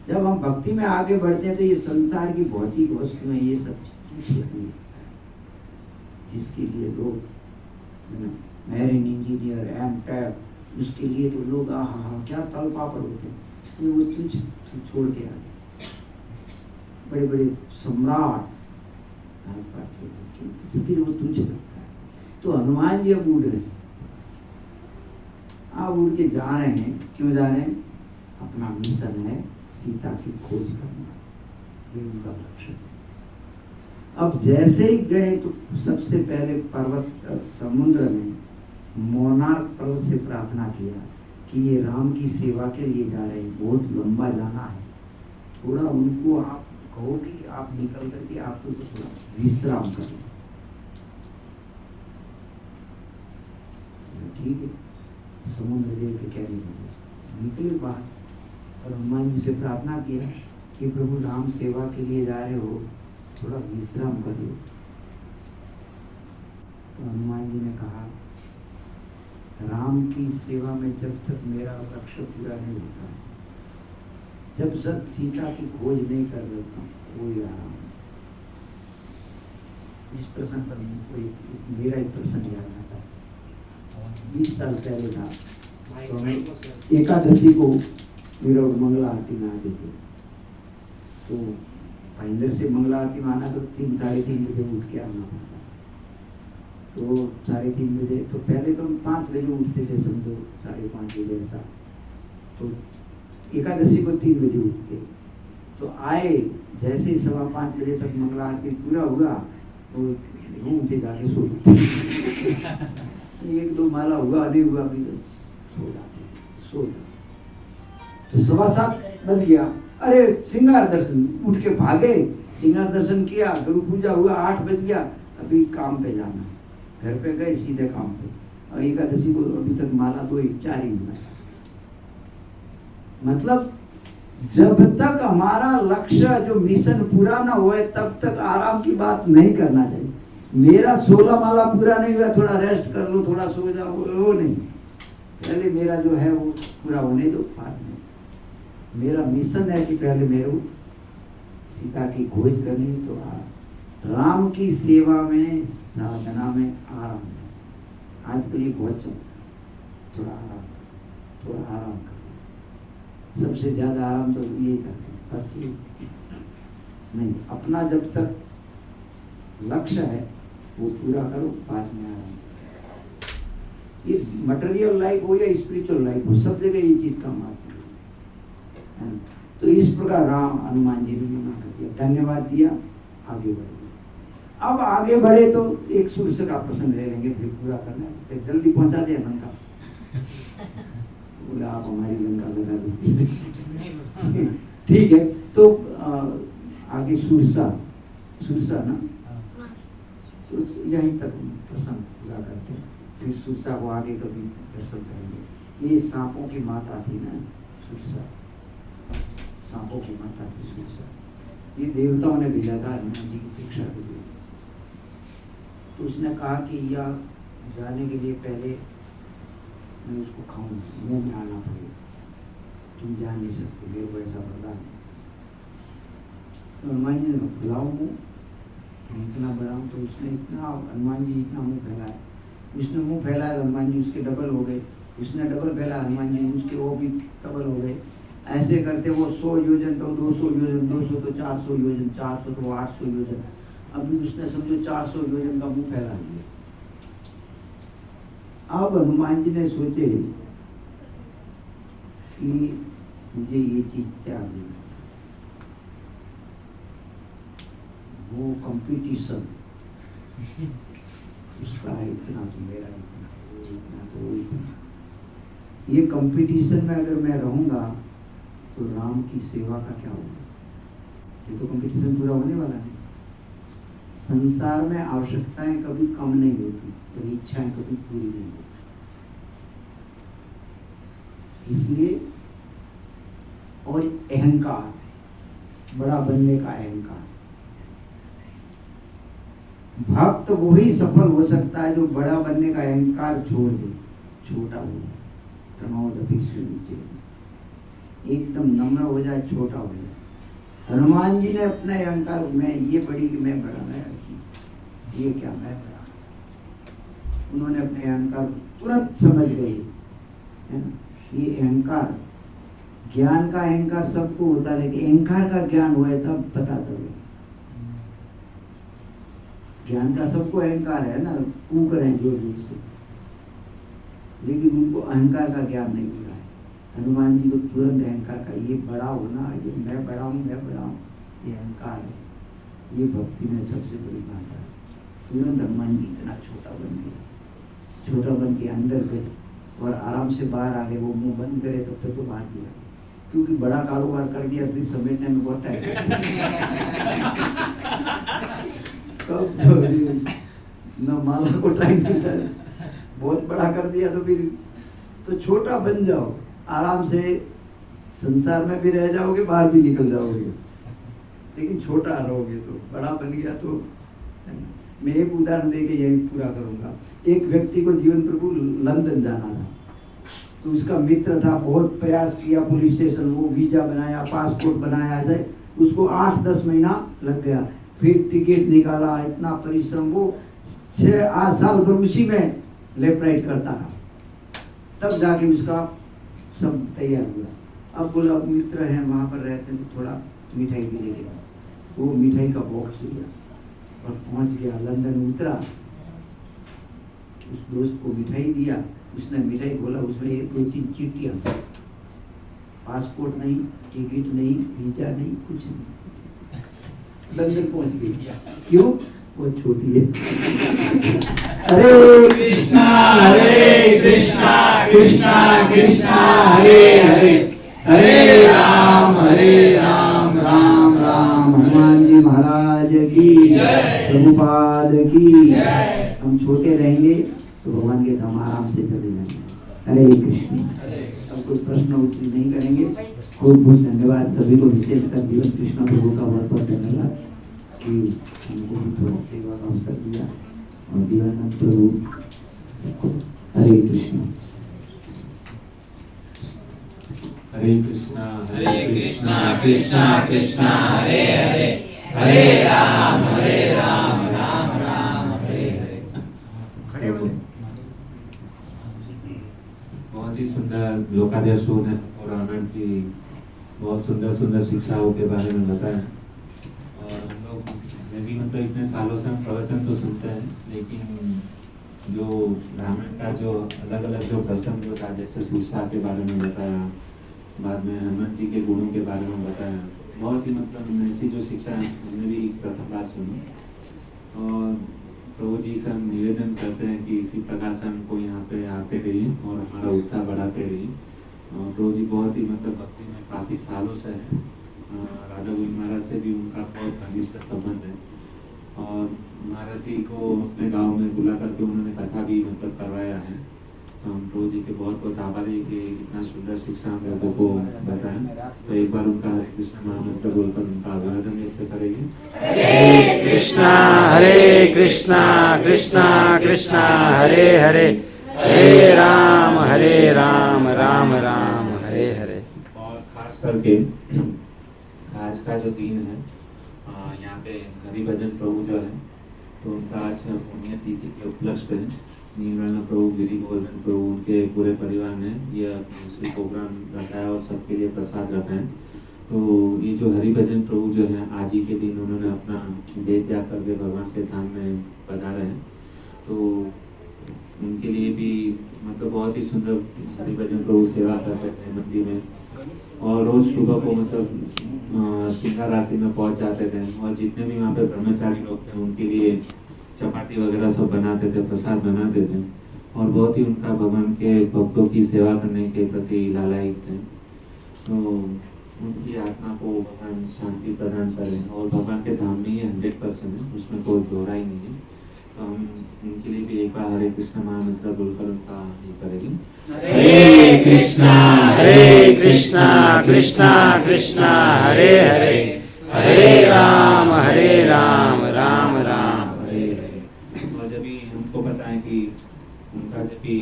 जब हम भक्ति में आगे बढ़ते हैं तो ये संसार की भौतिक वस्तुएं, ये सब चीजें जिसके लिए लोग मैरिन इंजीनियर, एमटेक, उसके लिए तो लोग आहा क्या तल पापड़ होते हैं, वो तुझ छोड़ के आते। बड़े बड़े सम्राट फिर वो तुझे लगता है। तो हनुमान जी अब उड़ रहे, आप उड़ के जा रहे हैं। क्यों जा रहे हैं? अपना मिशन है सीता की खोज करना, ये उनका लक्ष्य है। अब जैसे ही गए तो सबसे पहले पर्वत समुद्र में मोनार्क पर्वत से प्रार्थना किया कि ये राम की सेवा के लिए जा रहे हैं, बहुत लंबा जाना है, थोड़ा उनको आप कहो कि आप निकल करके आपको तो थोड़ा विश्राम करें। ठीक है, समुद्र देव के कहने लगे, निकले बाहर और हनुमान जी से प्रार्थना किया कि प्रभु राम सेवा के लिए जा रहे हो, थोड़ा विश्राम कर लो। तो हनुमान जी ने कहा, राम की सेवा में जब तक मेरा लक्ष्य पूरा नहीं होता, जब तक सीता की खोज नहीं कर लेता कोई आराम। इस प्रसंग पर कोई मेरा एक प्रसंग याद आता है। 20 साल पहले था, तो हम एकादशी को मेरा मंगला आरती में आते थे। तो भाईंदर से मंगला आरती में आना तो 3-3:30 बजे उठ के आना पड़ता। तो 3:30 बजे, तो पहले तो हम 5 बजे उठते थे, समझो 5:30 बजे ऐसा। तो एकादशी को 3 बजे उठते। तो आए, जैसे ही 5:15 बजे तक मंगला आरती पूरा हुआ तो रूम से जाके सो जाते। 1-2 माला हुआ नहीं हुआ भी तो सो जाते। तो 7:15 बज गया, अरे श्रृंगार दर्शन, उठ के भागे, श्रृंगार दर्शन किया, गुरु पूजा हुआ, 8 बज गया, अभी काम पे जाना। घर पे गए, सीधे काम पे। और एकादशी को अभी तक माला 2-4 ही हुआ। मतलब जब तक हमारा लक्ष्य जो मिशन पूरा ना हुए तब तक आराम की बात नहीं करना चाहिए। मेरा 16 माला पूरा नहीं हुआ, थोड़ा रेस्ट कर लो, थोड़ा सो जाओ, वो नहीं। पहले मेरा जो है वो पूरा होने दो, बाद में। मेरा मिशन है कि पहले मेरे को सीता की खोज करनी। तो राम की सेवा में, साधना में आराम है। आजकल ये बहुत चलता, थोड़ा आराम करो। सबसे ज्यादा आराम तो ये करते हैं, नहीं, अपना जब तक लक्ष्य है वो पूरा करो, बाद में आराम। ये मटेरियल लाइफ हो या स्पिरिचुअल लाइफ हो, सब जगह ये चीज काम आती है। तो इस प्रकार राम हनुमान जी ने मना कर दिया, धन्यवाद दिया, आगे बढ़े। अब आगे बढ़े तो एक सूर्य का प्रसंग ले लेंगे, फिर पूरा करना है, फिर जल्दी पहुंचा दे लंका। बोले आप हमारी लंका लगा दीजिए। ठीक है, तो आगे सुरसा ना, तो यहीं तक प्रसंग पूरा करते हैं। फिर सुरसा को आगे कभी दर्शन करेंगे। ये सांपों की माता थी ना सुरसा, सांपों की माता थी सुरसा। ये देवताओं ने भेजा था हनुमान जी की शिक्षा के लिए। तो उसने कहा कि यह जाने के लिए पहले मैं उसको खाऊंगा, मुंह में आना पड़ेगा, तुम जा नहीं सकते, मेरे को ऐसा वरदान है। तो हनुमान जी ने बुलाओ मुँह, इतना बढ़ाऊँ। तो उसने इतना, हनुमान जी इतना मुँह फैलाया, उसने मुंह फैलाया हनुमान जी उसके डबल हो गए, उसने डबल फैलाया हनुमान जी उसके वो भी डबल हो गए। ऐसे करते वो 100 योजन तो 200 योजन, 200 तो 400 योजन, 400 तो 800 योजन। अभी उसने समझो 400 योजन का मुंह फैला लिया। अब हनुमान जी ने सोचे कि मुझे ये चीज त्यागनी है, वो कंपटीशन उसका है, इतना तो मेरा, इतना तो वो इतना। ये कंपटीशन में अगर मैं रहूंगा तो राम की सेवा का क्या होगा? ये तो कंपटीशन पूरा होने वाला है। संसार में आवश्यकताएं कभी कम नहीं होती, पर इच्छाएं कभी पूरी नहीं होती। इसलिए, और अहंकार, बड़ा बनने का अहंकार, भक्त वही सफल हो सकता है जो बड़ा बनने का अहंकार छोड़ दे, छोटा हो जाए, नीचे एकदम नम्र हो जाए, छोटा हो जाए। हनुमान जी ने अपना अहंकार, मैं ये बड़ी, मैं बड़ा, मैं ये क्या, मैं बड़ा, उन्होंने अपने अहंकार तुरंत समझ गए, है ना। ये अहंकार, ज्ञान का अहंकार सबको होता है, लेकिन अहंकार का ज्ञान हुआ है तब पता चले। ज्ञान का सबको अहंकार है ना, कूक रहे हैं जोर जोर से, लेकिन उनको अहंकार का ज्ञान नहीं मिला है। हनुमान जी को तुरंत अहंकार का, ये बड़ा होना, ये मैं बड़ा हूँ, मैं बड़ा हूँ, ये अहंकार है। ये भक्ति में सबसे बड़ी बात है। तुरंत हनुमान जी इतना छोटा बन गए, छोटा बन के अंदर गए और आराम से बाहर आ गए। वो मुंह बंद करे तब तक तो बाहर भी आ गए, क्योंकि बड़ा कारोबार कर दिया, फिर समेटने में बहुत टाइम न माला को टाइम मिलता है, बहुत बड़ा कर दिया तो फिर तो छोटा बन जाओ, आराम से संसार में भी रह जाओगे, बाहर भी निकल जाओगे, लेकिन छोटा रहोगे। तो बड़ा बन गया तो, मैं एक उदाहरण देके यही पूरा करूंगा। एक व्यक्ति को जीवन प्रभु लंदन जाना था, तो उसका मित्र था, बहुत प्रयास किया, पुलिस स्टेशन वो वीजा बनाया, पासपोर्ट बनाया, ऐसे उसको 8-10 महीना लग गया। फिर टिकट निकाला, इतना परिश्रम, वो 6-8 साल भर उसी में लेफ्ट राइट करता रहा, तब जाके उसका सब तैयार हुआ। अब बोला मित्र हैं वहाँ पर रहते हैं, तो थोड़ा मिठाई भी लेके आओ। तो वो मिठाई का बॉक्स लिया और पहुँच गया, लंदन उतरा, उस दोस्त को मिठाई दिया, उसने मिठाई बोला, उसमें 1-2-3 चिट्ठियाँ, पासपोर्ट नहीं, टिकट नहीं, वीजा नहीं, कुछ नहीं। लंदन पहुँच गई, क्यों? वो छोटी है। हरे कृष्णा कृष्णा कृष्णा हरे हरे, हरे राम राम राम। हनुमान जी महाराज की जय, प्रभुपाद की जय। हम छोटे रहेंगे तो भगवान के धाम आराम से चले जाएंगे। हरे कृष्ण। अब कोई प्रश्न उत्तर नहीं करेंगे। खूब बहुत धन्यवाद सभी को, विशेषकर जीवन कृष्ण प्रभु का बहुत बहुत धन्यवाद कि हमको भी थोड़ा सेवा का अवसर दिया। और दीवानंद प्रभु, हरे कृष्ण। हरे कृष्णा कृष्णा कृष्णा हरे हरे, हरे राम राम राम हरे हरे। खड़े हो। बहुत ही सुंदर लोकार्जुन है और आनंद की बहुत सुंदर सुंदर शिक्षाओं के बारे में बताया। और हम लोग मैं भी मतलब इतने सालों से हम प्रवचन तो सुनते हैं, लेकिन जो रामायण का जो अलग अलग जो प्रसंग था, जैसे सुरसा के बारे में बताया, बाद में हनुमान जी के गुणों के बारे में बताया, बहुत ही मतलब ऐसी जो शिक्षा हमने भी प्रथम बार सुनी। और प्रभु जी से हम निवेदन करते हैं कि इसी प्रकार से हमको यहाँ पे आते रहिए और हमारा उत्साह बढ़ाते रहिए। और प्रभु जी बहुत ही मतलब भक्ति में काफ़ी सालों से है, राधा गोविंद महाराज से भी उनका बहुत घनिष्ठ संबंध है। और महाराज जी को अपने गांव में बुला करके उन्होंने कथा भी मतलब करवाया है। तो हम प्रभु जी के बहुत बहुत आभारी है कि इतना सुंदर शिक्षा हम लोगों को बताएं। तो एक बार उनका हरे कृष्ण महामंत्र बोलकर उनका अभिवादन व्यक्त करेंगे। हरे कृष्णा कृष्णा कृष्णा हरे हरे, हरे राम राम राम हरे हरे। और खास करके आज का जो दिन है, यहाँ पे हरि भजन प्रभु जो है, तो उनका आज पुण्यतिथि के उपलक्ष्य पे नीलकंठ प्रभु, गिरी गोवर्धन प्रभु, उनके पूरे परिवार ने यह दूसरी प्रोग्राम रखा है और सबके लिए प्रसाद रखा है। तो ये जो हरि भजन प्रभु जो है, आज ही के दिन उन्होंने अपना देह त्याग करके भगवान के धाम में पधारे हैं। तो उनके लिए भी मतलब बहुत ही सुंदर हरि भजन प्रभु सेवा करते थे मंदिर में, और रोज सुबह को मतलब श्रृंगार आरती में पहुंच जाते थे, और जितने भी वहाँ पे ब्रह्मचारी लोग थे उनके लिए चपाती वगैरह सब बनाते थे, प्रसाद बनाते थे, और बहुत ही उनका भगवान के भक्तों की सेवा करने के प्रति लालायित थे। तो उनकी आत्मा को भगवान शांति प्रदान करें, और भगवान के धाम में ही 100% है, उसमें कोई दोहरा ही नहीं है। तो हम उनके लिए भी एक बार हरे कृष्ण महामंत्र बोलकर उनका ये करेंगे। हरे कृष्णा कृष्णा कृष्णा हरे हरे, हरे राम राम राम हरे हरे। और जब भी हमको पता है कि उनका जब भी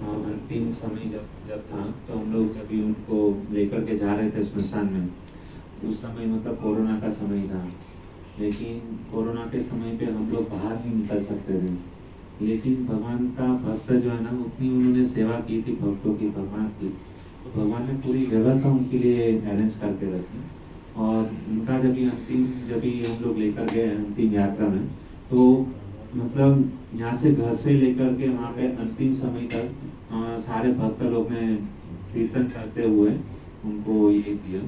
अंतिम समय जब था, तो हम लोग जब भी उनको लेकर के जा रहे थे स्मशान में, उस समय मतलब कोरोना का समय था, लेकिन कोरोना के समय पे हम लोग बाहर नहीं निकल सकते थे, लेकिन भगवान का भक्त जो है ना, उतनी उन्होंने सेवा की थी भक्तों की, भगवान की। तो भगवान ने पूरी व्यवस्था उनके लिए अरेंज करके रखी। और उनका जब भी हम लोग लेकर गए अंतिम यात्रा में, तो मतलब यहाँ से घर से लेकर के वहाँ पे अंतिम समय तक सारे भक्त लोग ने कीर्तन करते हुए उनको ये किया,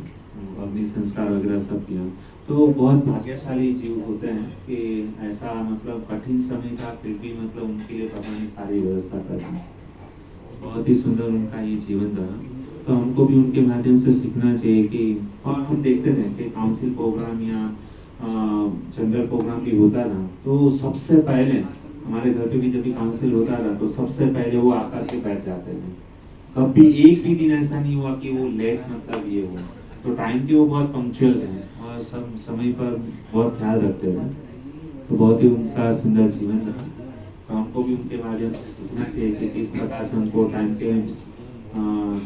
अग्नि संस्कार वगैरह सब किया। तो बहुत भाग्यशाली जीव होते हैं कि ऐसा मतलब कठिन समय था, फिर भी मतलब उनके लिए भगवान ने सारी व्यवस्था कर दी। बहुत ही सुंदर उनका ये जीवन रहा। तो हमको भी उनके माध्यम से सीखना चाहिए कि, और हम देखते थे कि काउंसिल प्रोग्राम या जनरल प्रोग्राम भी होता था, तो सबसे पहले हमारे घर पे भी जब भी काउंसिल होता था, तो सबसे पहले वो आकर के बैठ जाते थे। कभी एक भी दिन ऐसा नहीं हुआ कि वो लेट मतलब ये हो। तो टाइम के वो बहुत पंक्चुअल थे और सब समय पर बहुत ख्याल रखते थे। तो बहुत ही उनका सुंदर जीवन रहा। तो हमको भी उनके माध्यम से सीखना चाहिए कि किस प्रकार से हमको टाइम के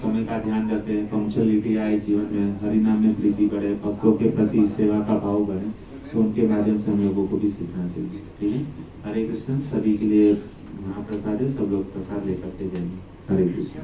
समय का ध्यान रखें, पंक्चुअलिटी आए जीवन में, हरिनाम में प्रीति बढ़े, भक्तों के प्रति सेवा का भाव बढ़े। तो उनके माध्यम से हम लोगों को भी सीखना चाहिए। ठीक है, हरे कृष्ण। सभी के लिए महाप्रसाद है, सब लोग प्रसाद लेकर के जाएंगे। हरे कृष्ण।